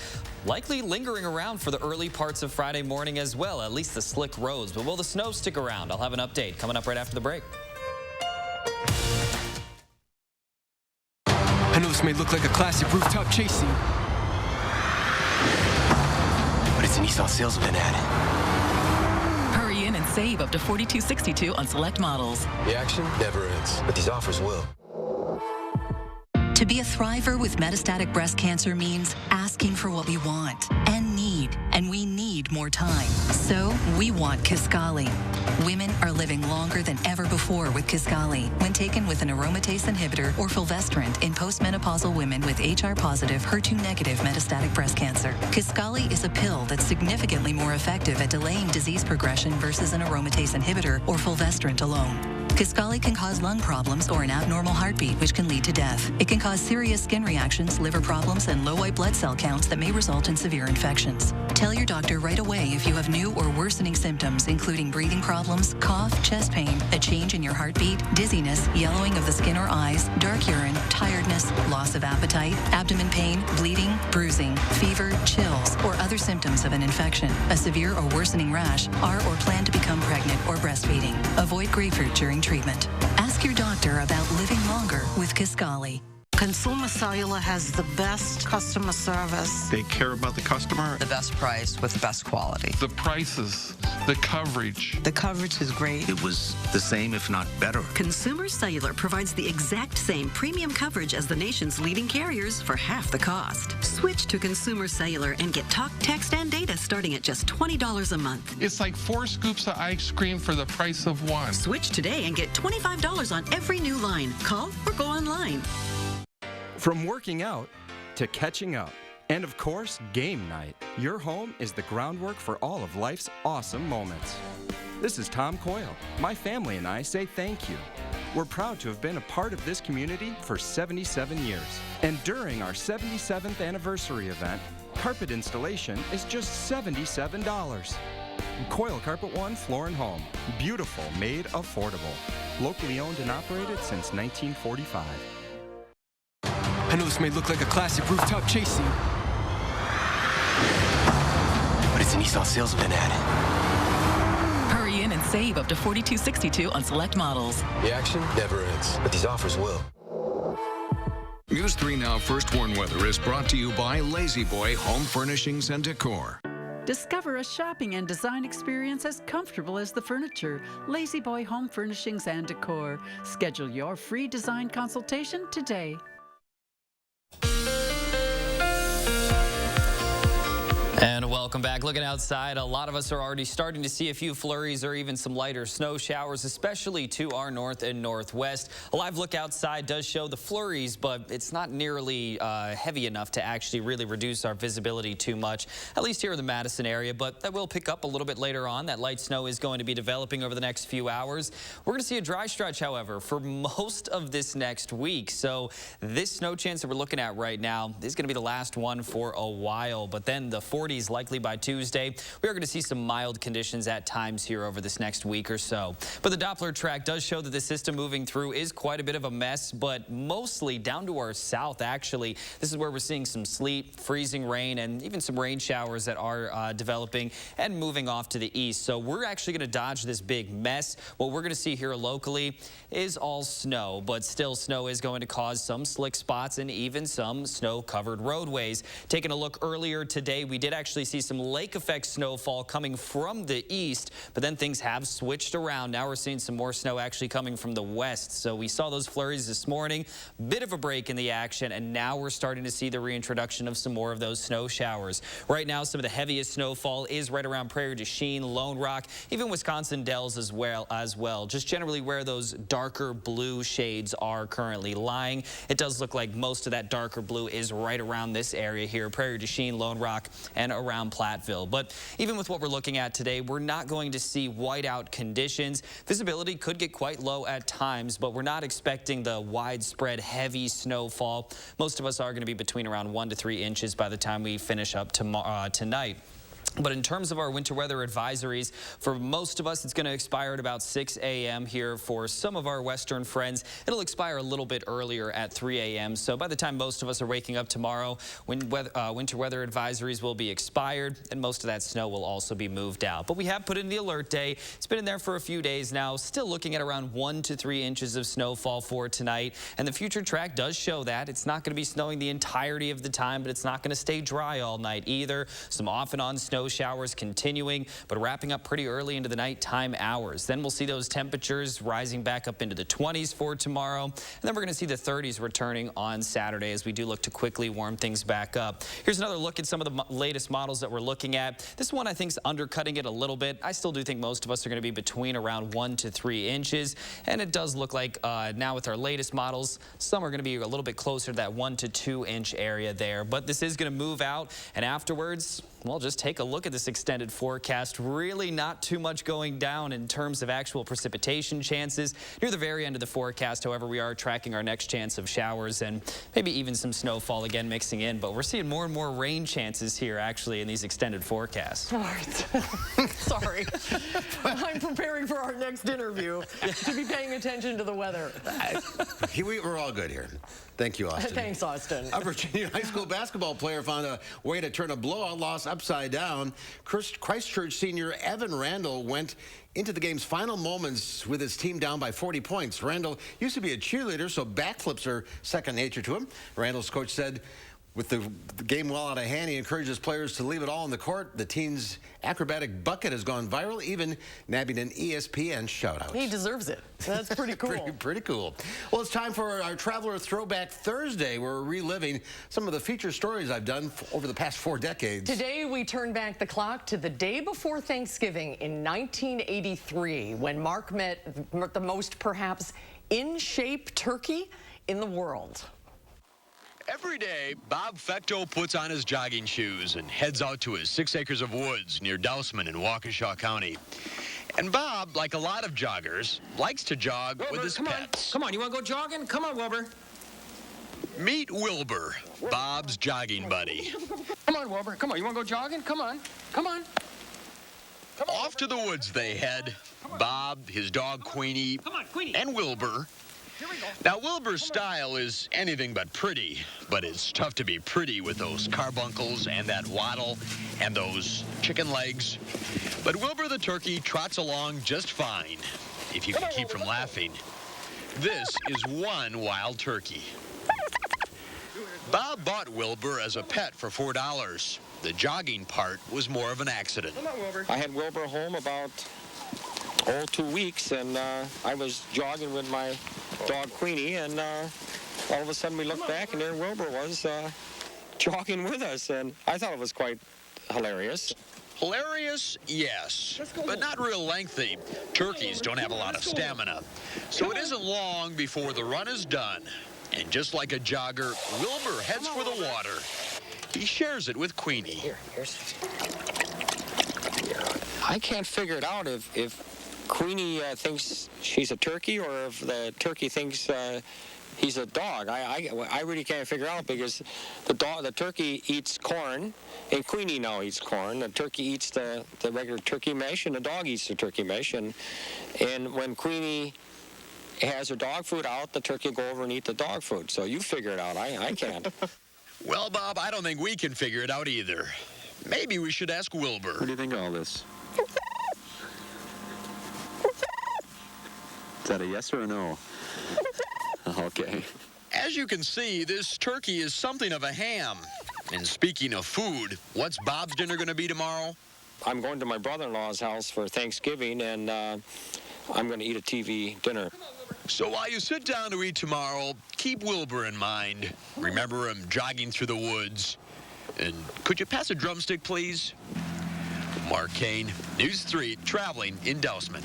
[SPEAKER 28] likely lingering around for the early parts of Friday morning as well, at least the slick roads. But will the snow stick around? I'll have an update coming up right after the break.
[SPEAKER 29] I know this may look like a classic rooftop chase scene, but it's a Nissan sales event ad.
[SPEAKER 30] Hurry in and save up to $42.62 on select models.
[SPEAKER 29] The action never ends, but these offers will.
[SPEAKER 31] To be a thriver with metastatic breast cancer means asking for what we want and need, and we need more time. So we want Kisqali. Women are living longer than ever before with Kisqali when taken with an aromatase inhibitor or fulvestrant in postmenopausal women with HR-positive, HER2-negative metastatic breast cancer. Kisqali is a pill that's significantly more effective at delaying disease progression versus an aromatase inhibitor or fulvestrant alone. Kisqali can cause lung problems or an abnormal heartbeat, which can lead to death. It can cause serious skin reactions, liver problems, and low white blood cell counts that may result in severe infections. Tell your doctor right away if you have new or worsening symptoms, including breathing problems, cough, chest pain, a change in your heartbeat, dizziness, yellowing of the skin or eyes, dark urine, tiredness, loss of appetite, abdomen pain, bleeding, bruising, fever, chills, or other symptoms of an infection, a severe or worsening rash, are or plan to become pregnant or breastfeeding. Avoid grapefruit during treatment. Ask your doctor about living longer with Kisqali.
[SPEAKER 32] Consumer Cellular has the best customer service.
[SPEAKER 33] They care about the customer.
[SPEAKER 34] The best price with the best quality.
[SPEAKER 33] The prices, the coverage.
[SPEAKER 32] The coverage is great.
[SPEAKER 33] It was the same, if not better.
[SPEAKER 35] Consumer Cellular provides the exact same premium coverage as the nation's leading carriers for half the cost. Switch to Consumer Cellular and get talk, text, and data starting at just $20 a month.
[SPEAKER 33] It's like 4 scoops of ice cream for the price of 1.
[SPEAKER 35] Switch today and get $25 on every new line. Call or go online.
[SPEAKER 36] From working out to catching up, and of course, game night, your home is the groundwork for all of life's awesome moments. This is Tom Coyle. My family and I say thank you. We're proud to have been a part of this community for 77 years. And during our 77th anniversary event, carpet installation is just $77. Coyle Carpet One Floor and Home. Beautiful, made affordable. Locally owned and operated since 1945.
[SPEAKER 29] I know this may look like a classic rooftop chase scene, it's a Nissan sales event ad.
[SPEAKER 30] Hurry in and save up to $42.62 on select models.
[SPEAKER 29] The action never ends, but these offers will.
[SPEAKER 3] News 3 Now First Warn Weather is brought to you by Lazy Boy Home Furnishings and Decor.
[SPEAKER 9] Discover a shopping and design experience as comfortable as the furniture. Lazy Boy Home Furnishings and Decor. Schedule your free design consultation today.
[SPEAKER 28] And welcome back. Looking outside, a lot of us are already starting to see a few flurries or even some lighter snow showers, especially to our north and northwest. A live look outside does show the flurries, but it's not nearly heavy enough to actually really reduce our visibility too much, at least here in the Madison area, but that will pick up a little bit later on. That light snow is going to be developing over the next few hours. We're going to see a dry stretch, however, for most of this next week. So this snow chance that we're looking at right now is going to be the last one for a while, but then the 40s likely by Tuesday. We are going to see some mild conditions at times here over this next week or so. But the Doppler track does show that the system moving through is quite a bit of a mess, but mostly down to our south, actually. This is where we're seeing some sleet, freezing rain, and even some rain showers that are developing and moving off to the east. So we're actually going to dodge this big mess. What we're going to see here locally is all snow, but still snow is going to cause some slick spots and even some snow-covered roadways. Taking a look earlier today, we did actually see some lake effect snowfall coming from the east, but then things have switched around. Now we're seeing some more snow actually coming from the west. So we saw those flurries this morning, bit of a break in the action, and now we're starting to see the reintroduction of some more of those snow showers. Right now, some of the heaviest snowfall is right around Prairie du Chien, Lone Rock, even Wisconsin Dells as well. Just generally where those darker blue shades are currently lying. It does look like most of that darker blue is right around this area here, Prairie du Chien, Lone Rock, and around Platteville. But even with what we're looking at today, we're not going to see whiteout conditions. Visibility could get quite low at times, but we're not expecting the widespread heavy snowfall. Most of us are going to be between around 1 to 3 inches by the time we finish up tonight. But in terms of our winter weather advisories, for most of us, it's going to expire at about 6 a.m. here. For some of our western friends, it'll expire a little bit earlier at 3 a.m. So by the time most of us are waking up tomorrow, winter weather advisories will be expired, and most of that snow will also be moved out. But we have put in the alert day. It's been in there for a few days now, still looking at around 1 to 3 inches of snowfall for tonight. And the future track does show that. It's not going to be snowing the entirety of the time, but it's not going to stay dry all night either. Some off and on snow showers continuing, but wrapping up pretty early into the nighttime hours. Then we'll see those temperatures rising back up into the 20s for tomorrow. And then we're going to see the 30s returning on Saturday as we do look to quickly warm things back up. Here's another look at some of the latest models that we're looking at. This one I think is undercutting it a little bit. I still do think most of us are going to be between around 1 to 3 inches. And it does look like now with our latest models, some are going to be a little bit closer to that 1 to 2 inch area there. But this is going to move out, and afterwards, well, just take a look at this extended forecast. Really not too much going down in terms of actual precipitation chances. Near the very end of the forecast, however, we are tracking our next chance of showers and maybe even some snowfall again mixing in. But we're seeing more and more rain chances here actually in these extended forecasts.
[SPEAKER 2] All right. Sorry. I'm preparing for our next interview to be paying attention to the weather.
[SPEAKER 1] We're all good here. Thank you, Austin.
[SPEAKER 2] Thanks, Austin.
[SPEAKER 1] A Virginia high school basketball player found a way to turn a blowout loss upside down. Christchurch senior Evan Randall went into the game's final moments with his team down by 40 points. Randall used to be a cheerleader, so backflips are second nature to him. Randall's coach said, with the game well out of hand, he encourages players to leave it all on the court. The teen's acrobatic bucket has gone viral, even nabbing an ESPN shout-out.
[SPEAKER 2] He deserves it. That's pretty cool.
[SPEAKER 1] pretty cool. Well, it's time for our Traveler Throwback Thursday. We're reliving some of the feature stories I've done over the past 4 decades.
[SPEAKER 2] Today, we turn back the clock to the day before Thanksgiving in 1983, when Mark met the most, perhaps, in-shape turkey in the world.
[SPEAKER 10] Every day, Bob Fecto puts on his jogging shoes and heads out to his 6 acres of woods near Dousman in Waukesha County. And Bob, like a lot of joggers, likes to jog
[SPEAKER 11] Wilbur,
[SPEAKER 10] with his pets.
[SPEAKER 11] Come on, you want to go jogging? Come on, Wilbur.
[SPEAKER 10] Meet Wilbur, Bob's jogging buddy.
[SPEAKER 11] Come on, Wilbur. Come on, you want to go jogging? Come on. Come on.
[SPEAKER 10] Off to the woods they head. Bob, his dog Queenie, and Wilbur. Now, Wilbur's style is anything but pretty, but it's tough to be pretty with those carbuncles and that waddle and those chicken legs. But Wilbur the turkey trots along just fine, if you can keep from laughing. This is one wild turkey. Bob bought Wilbur as a pet for $4. The jogging part was more of an accident.
[SPEAKER 11] I had Wilbur home about 2 weeks, and I was jogging with my dog Queenie, and all of a sudden we looked back, and there Wilbur was jogging with us, and I thought it was quite hilarious.
[SPEAKER 10] Hilarious, yes, but not real lengthy. Turkeys don't have a lot of stamina, so it isn't long before the run is done. And just like a jogger, Wilbur heads for the water. He shares it with Queenie.
[SPEAKER 11] I can't figure it out if Queenie thinks she's a turkey or if the turkey thinks he's a dog. I really can't figure out because the turkey eats corn, and Queenie now eats corn. The turkey eats the regular turkey mesh, and the dog eats the turkey mesh. And when Queenie has her dog food out, the turkey will go over and eat the dog food. So you figure it out. I can't.
[SPEAKER 10] Well, Bob, I don't think we can figure it out either. Maybe we should ask Wilbur.
[SPEAKER 4] What do you think of all this? Is that a yes or a no? Okay.
[SPEAKER 10] As you can see, this turkey is something of a ham. And speaking of food, what's Bob's dinner going to be tomorrow?
[SPEAKER 11] I'm going to my brother-in-law's house for Thanksgiving, and I'm going to eat a TV dinner.
[SPEAKER 10] So while you sit down to eat tomorrow, keep Wilbur in mind. Remember him jogging through the woods. And could you pass a drumstick, please? Mark Kane, News 3, traveling in Dousman.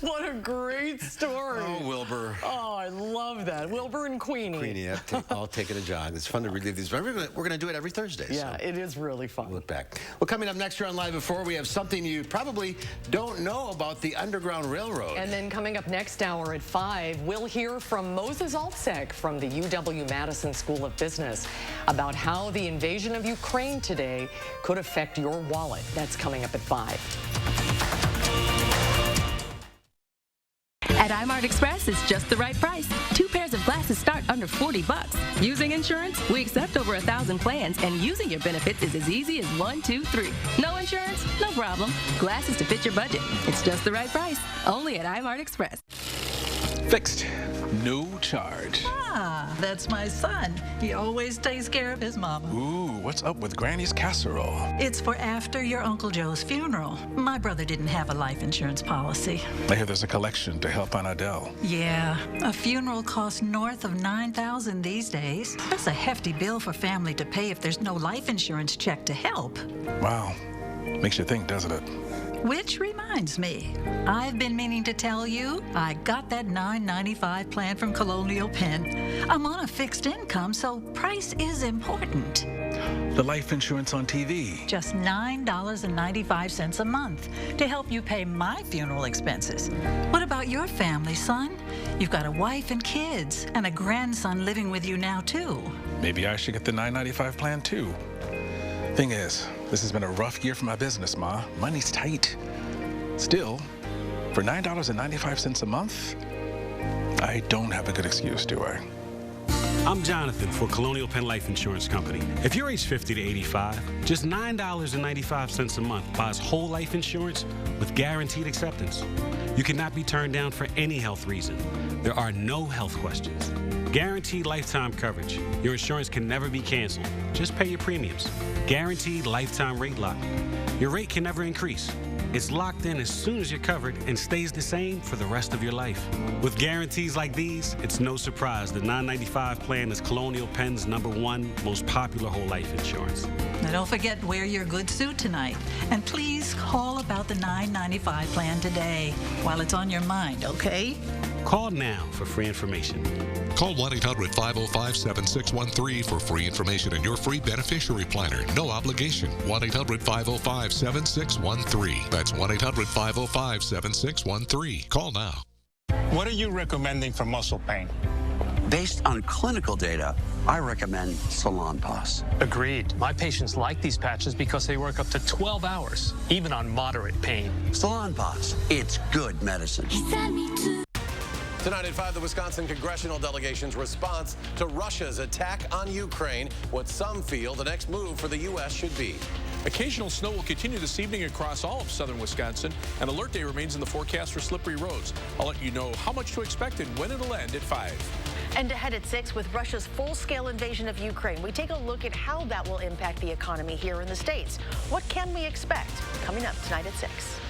[SPEAKER 2] What a great story.
[SPEAKER 1] Oh, Wilbur.
[SPEAKER 2] Oh, I love that. Wilbur and Queenie.
[SPEAKER 1] Queenie, I'll take it a jog. It's fun to relive these. We're going to do it every Thursday.
[SPEAKER 2] Yeah,
[SPEAKER 1] so
[SPEAKER 2] it is really fun.
[SPEAKER 1] Look back. Well, coming up next year on Live Before, we have something you probably don't know about the Underground Railroad.
[SPEAKER 2] And then coming up next hour at 5, we'll hear from Moses Altsek from the UW-Madison School of Business about how the invasion of Ukraine today could affect your wallet. That's coming up at 5.
[SPEAKER 30] At iMart Express, it's just the right price. 2 pairs of glasses start under $40. Using insurance, we accept over 1,000 plans, and using your benefits is as easy as 1, 2, 3. No insurance? No problem. Glasses to fit your budget. It's just the right price. Only at iMart Express.
[SPEAKER 5] Fixed. No charge.
[SPEAKER 9] Ah, that's my son. He always takes care of his mama.
[SPEAKER 5] Ooh, what's up with Granny's casserole?
[SPEAKER 9] It's for after your Uncle Joe's funeral. My brother didn't have a life insurance policy.
[SPEAKER 5] I hear there's a collection to help Aunt Adele.
[SPEAKER 9] Yeah, a funeral costs north of $9,000 these days. That's a hefty bill for family to pay if there's no life insurance check to help.
[SPEAKER 5] Wow. Makes you think, doesn't it?
[SPEAKER 9] Which reminds me, I've been meaning to tell you, I got that $9.95 plan from Colonial Penn. I'm on a fixed income, so price is important.
[SPEAKER 5] The life insurance on TV.
[SPEAKER 9] Just $9.95 a month to help you pay my funeral expenses. What about your family, son? You've got a wife and kids, and a grandson living with you now, too.
[SPEAKER 5] Maybe I should get the $9.95 plan, too. Thing is, this has been a rough year for my business, Ma. Money's tight. Still, for $9.95 a month, I don't have a good excuse, do I?
[SPEAKER 6] I'm Jonathan for Colonial Penn Life Insurance Company. If you're age 50 to 85, just $9.95 a month buys whole life insurance with guaranteed acceptance. You cannot be turned down for any health reason. There are no health questions. Guaranteed lifetime coverage. Your insurance can never be canceled. Just pay your premiums. Guaranteed lifetime rate lock. Your rate can never increase. It's locked in as soon as you're covered and stays the same for the rest of your life. With guarantees like these, it's no surprise the $9.95 plan is Colonial Penn's #1 most popular whole life insurance.
[SPEAKER 9] Now don't forget to wear your good suit tonight. And please call about the $9.95 plan today while it's on your mind, okay?
[SPEAKER 6] Call now for free information.
[SPEAKER 7] Call 1-800-505-7613 for free information and your free beneficiary planner. No obligation. 1-800-505-7613. That's 1-800-505-7613. Call now.
[SPEAKER 12] What are you recommending for muscle pain?
[SPEAKER 13] Based on clinical data, I recommend Salon Pass.
[SPEAKER 12] Agreed. My patients like these patches because they work up to 12 hours, even on moderate pain.
[SPEAKER 13] Salon Pass. It's good medicine.
[SPEAKER 8] Tonight at 5, the Wisconsin congressional delegation's response to Russia's attack on Ukraine, what some feel the next move for the U.S. should be.
[SPEAKER 14] Occasional snow will continue this evening across all of southern Wisconsin. An alert day remains in the forecast for slippery roads. I'll let you know how much to expect and when it'll end at 5.
[SPEAKER 15] And ahead at 6, with Russia's full-scale invasion of Ukraine, we take a look at how that will impact the economy here in the States. What can we expect? Coming up tonight at 6.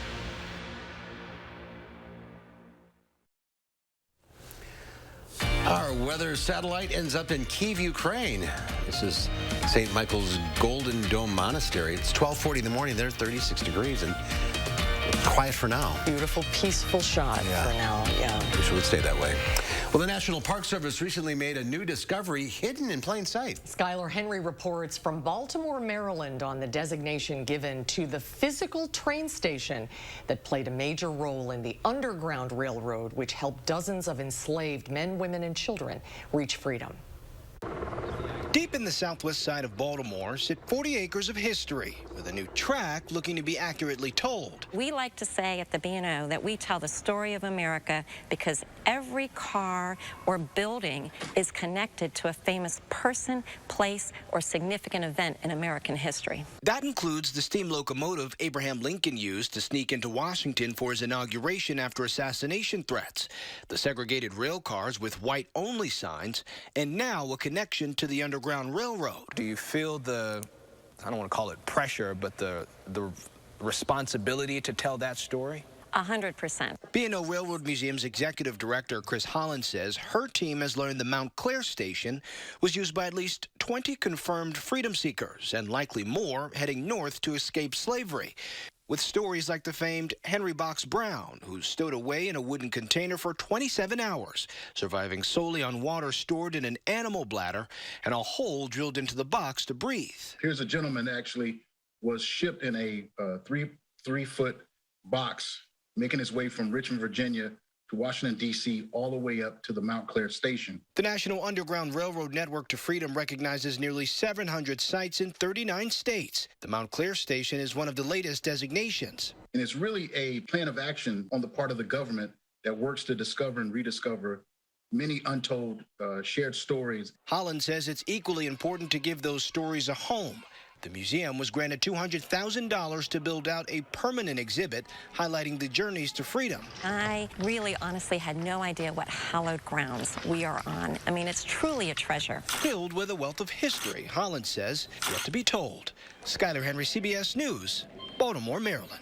[SPEAKER 1] Our weather satellite ends up in Kyiv, Ukraine. This is St. Michael's Golden Dome Monastery. It's 12:40 in the morning there, 36 degrees, and quiet for now.
[SPEAKER 2] Beautiful, peaceful shot for now, yeah.
[SPEAKER 1] Wish it would stay that way. Well, the National Park Service recently made a new discovery hidden in plain sight.
[SPEAKER 2] Skylar Henry reports from Baltimore, Maryland on the designation given to the physical train station that played a major role in the Underground Railroad, which helped dozens of enslaved men, women, and children reach freedom.
[SPEAKER 16] Deep in the southwest side of Baltimore sit 40 acres of history, with a new track looking to be accurately told.
[SPEAKER 17] We like to say at the B&O that we tell the story of America because every car or building is connected to a famous person, place, or significant event in American history.
[SPEAKER 16] That includes the steam locomotive Abraham Lincoln used to sneak into Washington for his inauguration after assassination threats, the segregated rail cars with white-only signs, and now a connection to the Underground Railroad.
[SPEAKER 18] Do you feel the, I don't want to call it pressure, but the responsibility to tell that story?
[SPEAKER 17] 100%.
[SPEAKER 16] B&O Railroad Museum's executive director, Chris Holland, says her team has learned the Mount Clair station was used by at least 20 confirmed freedom seekers and likely more heading north to escape slavery. With stories like the famed Henry Box Brown, who stowed away in a wooden container for 27 hours, surviving solely on water stored in an animal bladder and a hole drilled into the box to breathe.
[SPEAKER 19] Here's a gentleman that actually was shipped in a three-foot box, making his way from Richmond, Virginia, to Washington, D.C., all the way up to the Mount Clair station.
[SPEAKER 16] The National Underground Railroad Network to Freedom recognizes nearly 700 sites in 39 states. The Mount Clair station is one of the latest designations.
[SPEAKER 19] And it's really a plan of action on the part of the government that works to discover and rediscover many untold shared stories.
[SPEAKER 16] Holland says it's equally important to give those stories a home. The museum was granted $200,000 to build out a permanent exhibit highlighting the journeys to freedom.
[SPEAKER 17] I really honestly had no idea what hallowed grounds we are on. I mean, it's truly a treasure.
[SPEAKER 16] Filled with a wealth of history, Holland says, yet to be told. Skylar Henry, CBS News, Baltimore, Maryland.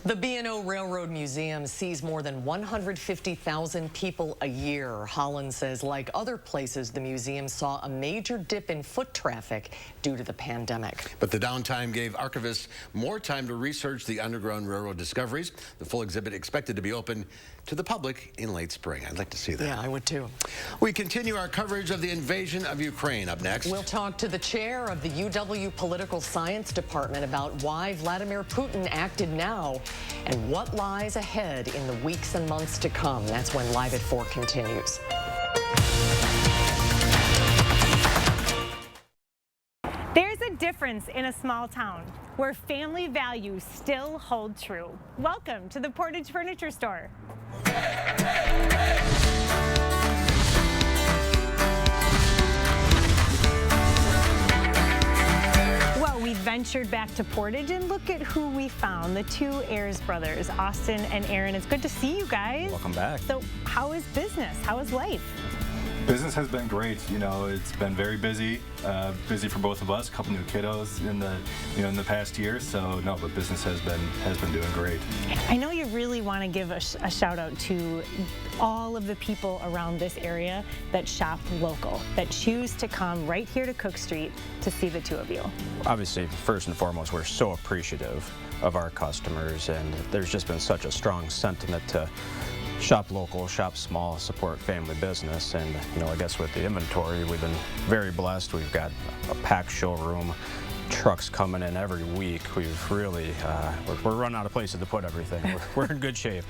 [SPEAKER 2] The B&O Railroad Museum sees more than 150,000 people a year. Holland says, like other places, the museum saw a major dip in foot traffic due to the pandemic.
[SPEAKER 1] But the downtime gave archivists more time to research the Underground Railroad discoveries. The full exhibit expected to be open to the public in late spring. I'd like to see that.
[SPEAKER 2] Yeah, I would too.
[SPEAKER 1] We continue our coverage of the invasion of Ukraine. Up next,
[SPEAKER 2] we'll talk to the chair of the UW Political Science Department about why Vladimir Putin acted now and what lies ahead in the weeks and months to come. That's when Live at 4 continues.
[SPEAKER 20] There's a difference in a small town where family values still hold true. Welcome to the Portage Furniture Store. Well, we ventured back to Portage and look at who we found, the two Ayers brothers, Austin and Aaron. It's good to see you guys.
[SPEAKER 21] Welcome back.
[SPEAKER 20] So how is business? How is life?
[SPEAKER 21] Business has been great. You know, it's been very busy, busy for both of us. A couple new kiddos in the past year. So no, but business has been doing great.
[SPEAKER 20] I know you really want to give a shout out to all of the people around this area that shop local, that choose to come right here to Cook Street to see the two of you.
[SPEAKER 22] Obviously, first and foremost, we're so appreciative of our customers, and there's just been such a strong sentiment to shop local, shop small, support family business. And I guess with the inventory, we've been very blessed. We've got a packed showroom, trucks coming in every week. We've really, we're running out of places to put everything. We're in good shape.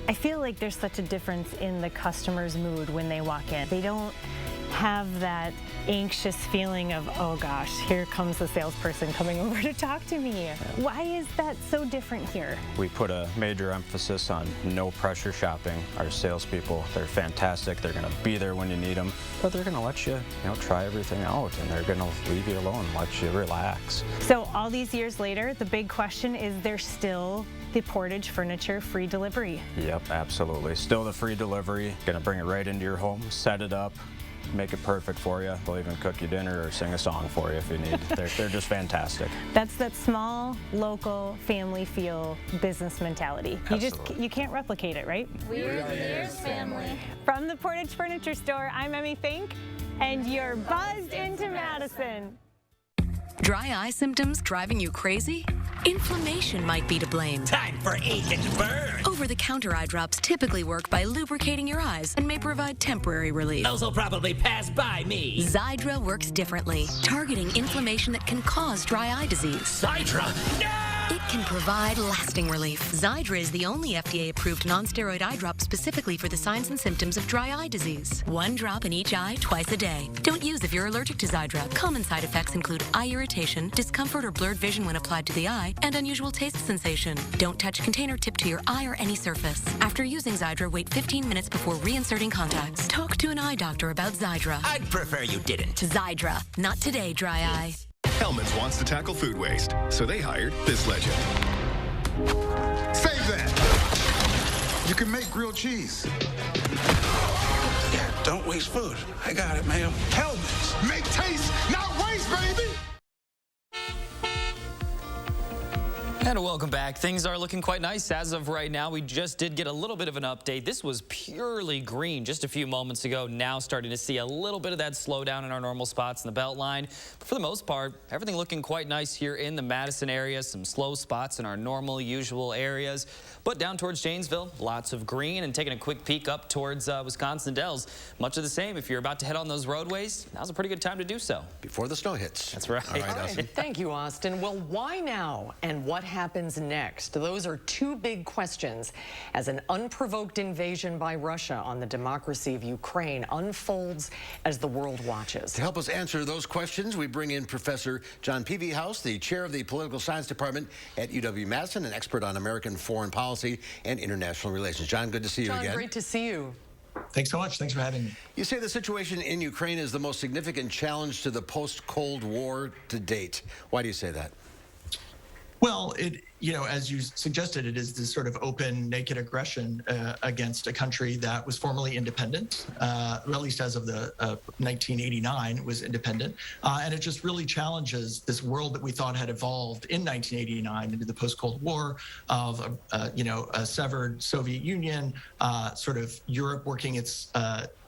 [SPEAKER 20] I feel like there's such a difference in the customer's mood when they walk in. They don't have that anxious feeling of, oh gosh, here comes the salesperson coming over to talk to me. Why is that so different here?
[SPEAKER 22] We put a major emphasis on no pressure shopping. Our salespeople, they're fantastic. They're going to be there when you need them, but they're going to let you, try everything out, and they're going to leave you alone, let you relax.
[SPEAKER 20] So all these years later, the big question is, there's still the Portage Furniture free delivery?
[SPEAKER 22] Yep, absolutely. Still the free delivery. Going to bring it right into your home, set it up, make it perfect for you. They'll even cook you dinner or sing a song for you if you need. They're just fantastic.
[SPEAKER 20] That's that small, local, family feel business mentality.
[SPEAKER 22] Absolutely.
[SPEAKER 20] You can't replicate it, right?
[SPEAKER 3] We're the Ayers family.
[SPEAKER 20] From the Portage Furniture Store, I'm Emmy Fink, and you're buzzed into Madison.
[SPEAKER 4] Dry eye symptoms driving you crazy? Inflammation might be to blame.
[SPEAKER 3] Time for ache and burn.
[SPEAKER 4] Over-the-counter eye drops typically work by lubricating your eyes and may provide temporary relief.
[SPEAKER 3] Those will probably pass by me.
[SPEAKER 4] Xiidra works differently, targeting inflammation that can cause dry eye disease.
[SPEAKER 3] Xiidra? No!
[SPEAKER 4] It can provide lasting relief. Xiidra is the only FDA-approved non-steroid eye drop specifically for the signs and symptoms of dry eye disease. 1 drop in each eye twice a day. Don't use if you're allergic to Xiidra. Common side effects include eye irritation, discomfort or blurred vision when applied to the eye, and unusual taste sensation. Don't touch container tip to your eye or any surface. After using Xiidra, wait 15 minutes before reinserting contacts. Talk to an eye doctor about Xiidra.
[SPEAKER 3] I'd prefer you didn't.
[SPEAKER 4] Xiidra. Not today, dry eye.
[SPEAKER 11] Hellman's wants to tackle food waste, so they hired this legend.
[SPEAKER 23] Save that! You can make grilled cheese.
[SPEAKER 24] Yeah, don't waste food. I got it, ma'am.
[SPEAKER 23] Hellman's. Make taste, not waste, baby!
[SPEAKER 25] And welcome back. Things are looking quite nice as of right now. We just did get a little bit of an update. This was purely green just a few moments ago. Now starting to see a little bit of that slowdown in our normal spots in the belt line. But for the most part, everything looking quite nice here in the Madison area. Some slow spots in our normal, usual areas. But down towards Janesville, lots of green. And taking a quick peek up towards Wisconsin Dells, much of the same. If you're about to head on those roadways, now's a pretty good time to do so.
[SPEAKER 1] Before the snow hits.
[SPEAKER 25] That's right.
[SPEAKER 1] All right, Austin.
[SPEAKER 2] Thank you, Austin. Well, why now and what happens next? Those are two big questions as an unprovoked invasion by Russia on the democracy of Ukraine unfolds as the world watches.
[SPEAKER 1] To help us answer those questions, we bring in Professor John Peavy-House, the chair of the Political Science Department at UW-Madison, an expert on American foreign policy and international relations. John, good to see you again.
[SPEAKER 2] John, great to see you.
[SPEAKER 26] Thanks so much. Thanks for having me.
[SPEAKER 1] You say the situation in Ukraine is the most significant challenge to the post-Cold War to date. Why do you say that?
[SPEAKER 26] Well, as you suggested, it is this sort of open, naked aggression against a country that was formerly independent, or at least as of the 1989, it was independent. And it just really challenges this world that we thought had evolved in 1989 into the post-Cold War of, a severed Soviet Union, sort of Europe working its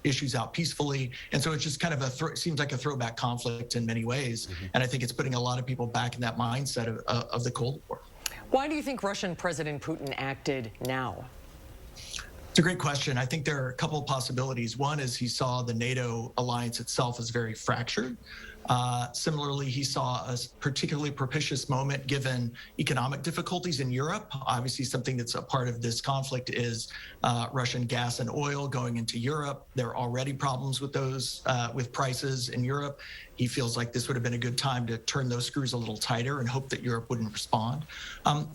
[SPEAKER 26] issues out peacefully. And so it's just kind of seems like a throwback conflict in many ways. Mm-hmm. And I think it's putting a lot of people back in that mindset of the Cold War.
[SPEAKER 2] Why do you think Russian President Putin acted now?
[SPEAKER 26] It's a great question. I think there are a couple of possibilities. One is he saw the NATO alliance itself as very fractured. Similarly, he saw a particularly propitious moment given economic difficulties in Europe. Obviously, something that's a part of this conflict is Russian gas and oil going into Europe. There are already problems with those, with prices in Europe. He feels like this would have been a good time to turn those screws a little tighter and hope that Europe wouldn't respond.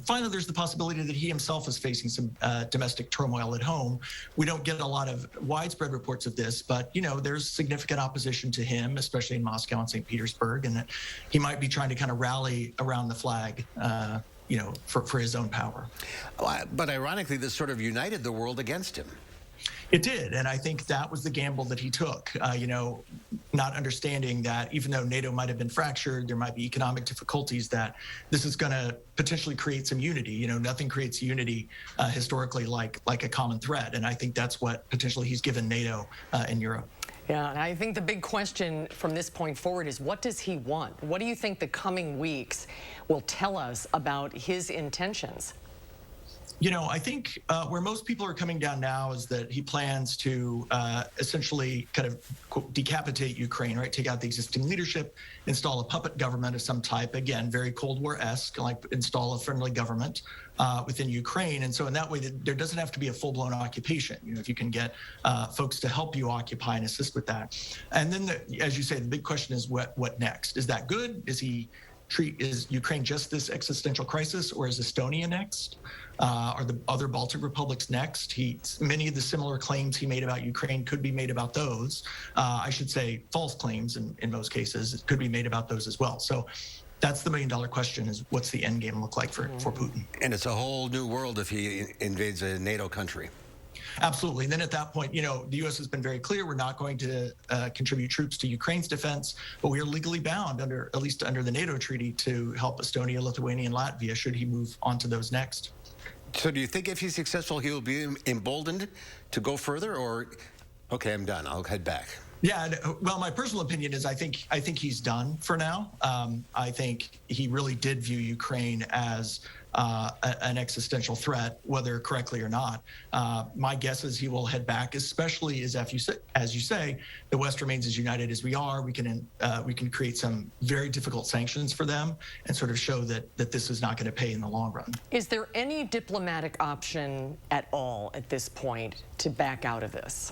[SPEAKER 26] Finally, there's the possibility that he himself is facing some domestic turmoil at home. We don't get a lot of widespread reports of this, but, there's significant opposition to him, especially in Moscow and St. Petersburg, and that he might be trying to kind of rally around the flag, for his own power.
[SPEAKER 1] But ironically, this sort of united the world against him.
[SPEAKER 26] It did, and I think that was the gamble that he took, not understanding that even though NATO might have been fractured, there might be economic difficulties, that this is going to potentially create some unity. Nothing creates unity historically like a common threat, and I think that's what potentially he's given NATO in Europe.
[SPEAKER 2] Yeah, and I think the big question from this point forward is, what does he want? What do you think the coming weeks will tell us about his intentions?
[SPEAKER 26] You know, I think where most people are coming down now is that he plans to essentially kind of quote, decapitate Ukraine, right? Take out the existing leadership, install a puppet government of some type. Again, very Cold War-esque, like install a friendly government within Ukraine. And so in that way, there doesn't have to be a full-blown occupation. You know, if you can get folks to help you occupy and assist with that. And then, as you say, the big question is what next? Is that good? Is Ukraine just this existential crisis, or is Estonia next? Are the other Baltic republics next? Many of the similar claims he made about Ukraine could be made about those. I should say false claims in most cases. It could be made about those as well. So that's the million-dollar question: is what's the end game look like for Putin?
[SPEAKER 1] And it's a whole new world if he invades a NATO country.
[SPEAKER 26] Absolutely. And then at that point, you know, the U.S. has been very clear we're not going to contribute troops to Ukraine's defense, but we are legally bound at least under the NATO treaty to help Estonia, Lithuania, and Latvia should he move on to those next.
[SPEAKER 1] So do you think if he's successful, he will be emboldened to go further, or, okay, I'm done, I'll head back?
[SPEAKER 26] Yeah, well, my personal opinion is I think he's done for now. I think he really did view Ukraine as an existential threat, whether correctly or not. My guess is he will head back, especially as you say, the West remains as united as we are. We can create some very difficult sanctions for them and sort of show that this is not going to pay in the long run.
[SPEAKER 2] Is there any diplomatic option at all at this point to back out of this?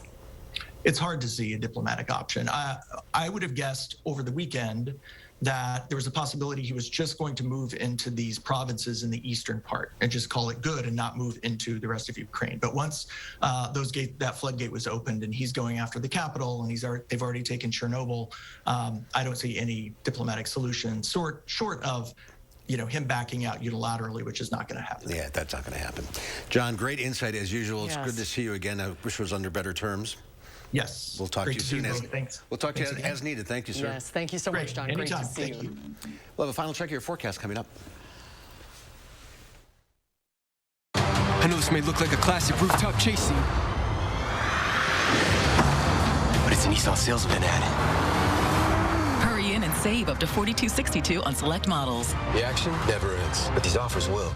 [SPEAKER 26] It's hard to see a diplomatic option. I would have guessed over the weekend that there was a possibility he was just going to move into these provinces in the eastern part and just call it good and not move into the rest of Ukraine. But once that floodgate was opened and he's going after the capital and they've already taken Chernobyl, I don't see any diplomatic solution short of him backing out unilaterally, which is not going to happen.
[SPEAKER 1] Yeah, that's not going to happen. John, great insight as usual. It's good to see you again. I wish it was under better terms.
[SPEAKER 26] Yes.
[SPEAKER 1] We'll talk to you soon.
[SPEAKER 26] Thanks.
[SPEAKER 1] We'll talk to you as needed. Thank you, sir.
[SPEAKER 2] Yes, thank you so much, John.
[SPEAKER 26] Anytime.
[SPEAKER 2] Great to see
[SPEAKER 26] Thank you.
[SPEAKER 1] We'll have a final check of your forecast coming up.
[SPEAKER 5] I know this may look like a classic rooftop chase scene, but it's a Nissan sales event ad.
[SPEAKER 6] Hurry in and save up to $42.62 on select models.
[SPEAKER 5] The action never ends, but these offers will.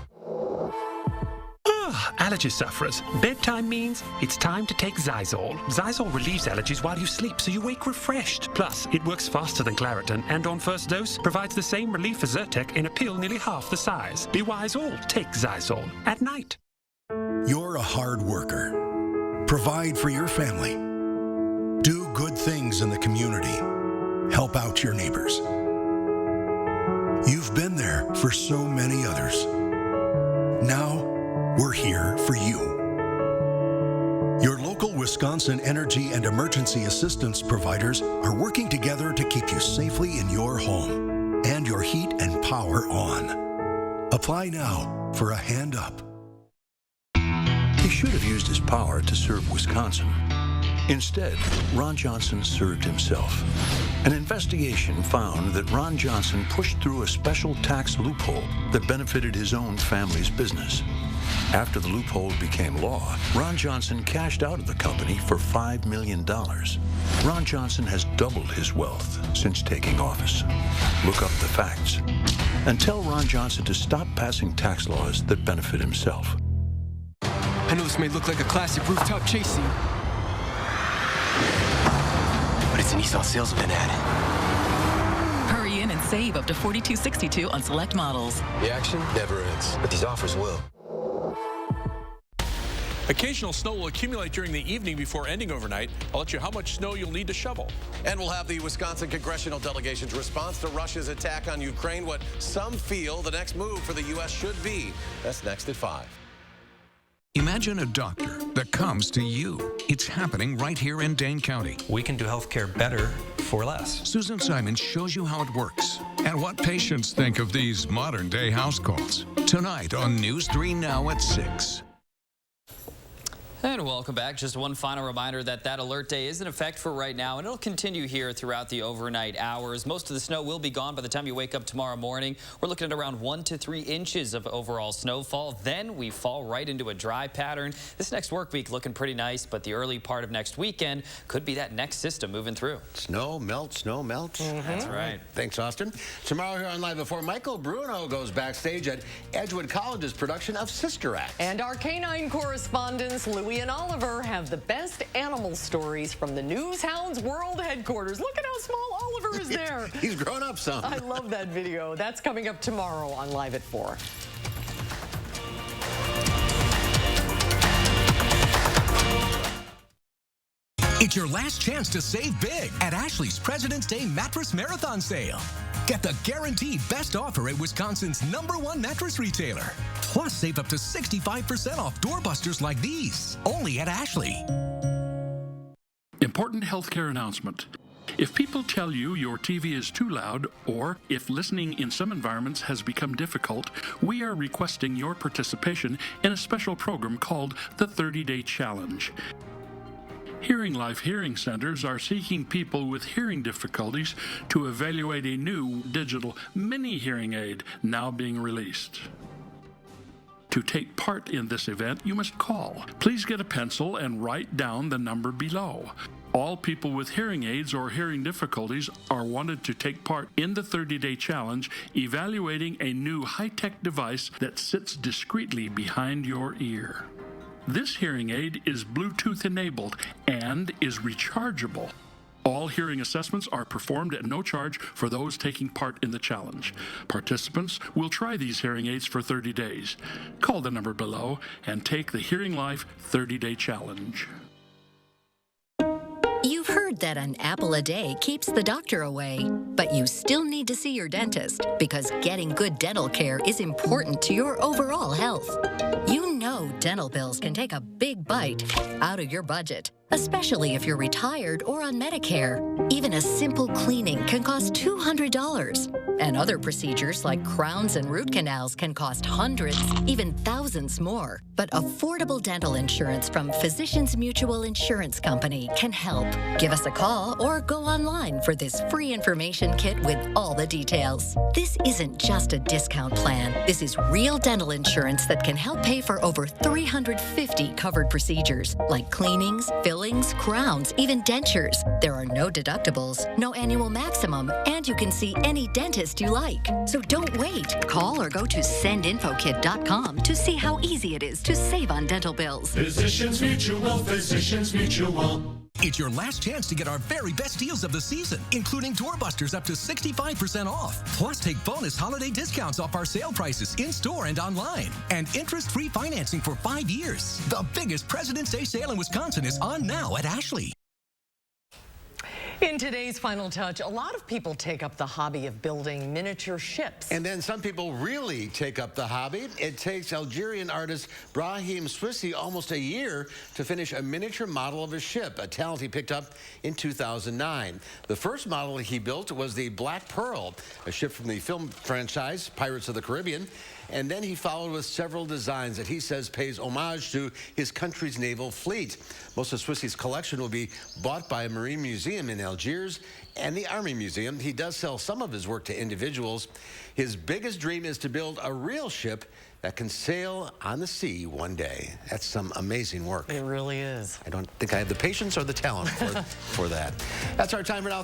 [SPEAKER 7] Allergy sufferers. Bedtime means it's time to take Zysol. Zysol relieves allergies while you sleep, so you wake refreshed. Plus, it works faster than Claritin, and on first dose, provides the same relief as Zyrtec in a pill nearly half the size. Be wise all. Take Zysol at night.
[SPEAKER 9] You're a hard worker. Provide for your family. Do good things in the community. Help out your neighbors. You've been there for so many others. Now, we're here for you. Your local Wisconsin energy and emergency assistance providers are working together to keep you safely in your home and your heat and power on. Apply now for a hand up.
[SPEAKER 10] He should have used his power to serve Wisconsin. Instead, Ron Johnson served himself. An investigation found that Ron Johnson pushed through a special tax loophole that benefited his own family's business. After the loophole became law, Ron Johnson cashed out of the company for $5 million. Ron Johnson has doubled his wealth since taking office. Look up the facts and tell Ron Johnson to stop passing tax laws that benefit himself.
[SPEAKER 5] I know this may look like a classic rooftop chase scene, but it's a Nissan sales event ad.
[SPEAKER 6] Hurry in and save up to $42.62 on select models.
[SPEAKER 5] The action never ends, but these offers will.
[SPEAKER 14] Occasional snow will accumulate during the evening before ending overnight. I'll let you know how much snow you'll need to shovel.
[SPEAKER 8] And we'll have the Wisconsin congressional delegation's response to Russia's attack on Ukraine, what some feel the next move for the U.S. should be. That's next at 5.
[SPEAKER 12] Imagine a doctor that comes to you. It's happening right here in Dane County.
[SPEAKER 27] We can do healthcare better for less.
[SPEAKER 12] Susan Simon shows you how it works and what patients think of these modern-day house calls. Tonight on News 3 Now at 6.
[SPEAKER 25] And welcome back. Just one final reminder that alert day is in effect for right now, and it'll continue here throughout the overnight hours. Most of the snow will be gone by the time you wake up tomorrow morning. We're looking at around 1 to 3 inches of overall snowfall. Then we fall right into a dry pattern. This next work week looking pretty nice, but the early part of next weekend could be that next system moving through.
[SPEAKER 1] Snow melt, snow melt.
[SPEAKER 25] That's right.
[SPEAKER 1] Thanks, Austin. Tomorrow here on Live at 4, Michael Bruno goes backstage at Edgewood College's production of Sister Act.
[SPEAKER 2] And our canine correspondents, Louie and Oliver, have the best animal stories from the News Hounds World headquarters. Look at how small Oliver is there.
[SPEAKER 1] He's grown up some.
[SPEAKER 2] I love that video. That's coming up tomorrow on Live at 4.
[SPEAKER 13] It's your last chance to save big at Ashley's President's Day Mattress Marathon Sale. Get the guaranteed best offer at Wisconsin's #1 mattress retailer. Plus, save up to 65% off doorbusters like these, only at Ashley.
[SPEAKER 7] Important healthcare announcement. If people tell you your TV is too loud, or if listening in some environments has become difficult, we are requesting your participation in a special program called the 30-Day Challenge. Hearing Life Hearing Centers are seeking people with hearing difficulties to evaluate a new digital mini hearing aid now being released. To take part in this event, you must call. Please get a pencil and write down the number below. All people with hearing aids or hearing difficulties are wanted to take part in the 30-Day Challenge, evaluating a new high-tech device that sits discreetly behind your ear. This hearing aid is Bluetooth enabled and is rechargeable. All hearing assessments are performed at no charge for those taking part in the challenge. Participants will try these hearing aids for 30 days. Call the number below and take the Hearing Life 30-Day Challenge.
[SPEAKER 4] You've heard that an apple a day keeps the doctor away, but you still need to see your dentist because getting good dental care is important to your overall health. You know dental bills can take a big bite out of your budget, especially if you're retired or on Medicare. Even a simple cleaning can cost $200. And other procedures like crowns and root canals can cost hundreds, even thousands more. But affordable dental insurance from Physicians Mutual Insurance Company can help. Give us a call or go online for this free information kit with all the details. This isn't just a discount plan. This is real dental insurance that can help pay for over 350 covered procedures like cleanings, fillings, crowns, even dentures. There are no deductibles, no annual maximum, and you can see any dentist you like. So don't wait. Call or go to sendinfokit.com to see how easy it is to save on dental bills.
[SPEAKER 13] Physicians Mutual, Physicians Mutual. It's your last chance to get our very best deals of the season, including doorbusters up to 65% off. Plus, take bonus holiday discounts off our sale prices in-store and online. And interest-free financing for 5 years. The biggest President's Day sale in Wisconsin is on now at Ashley.
[SPEAKER 2] In today's Final Touch, a lot of people take up the hobby of building miniature ships.
[SPEAKER 1] And then some people really take up the hobby. It takes Algerian artist Brahim Swissi almost a year to finish a miniature model of a ship, a talent he picked up in 2009. The first model he built was the Black Pearl, a ship from the film franchise Pirates of the Caribbean. And then he followed with several designs that he says pays homage to his country's naval fleet. Most of Swissi's collection will be bought by a marine museum in Algiers and the Army Museum. He does sell some of his work to individuals. His biggest dream is to build a real ship that can sail on the sea one day. That's some amazing work.
[SPEAKER 2] It really is.
[SPEAKER 1] I don't think I have the patience or the talent for that. That's our time for now.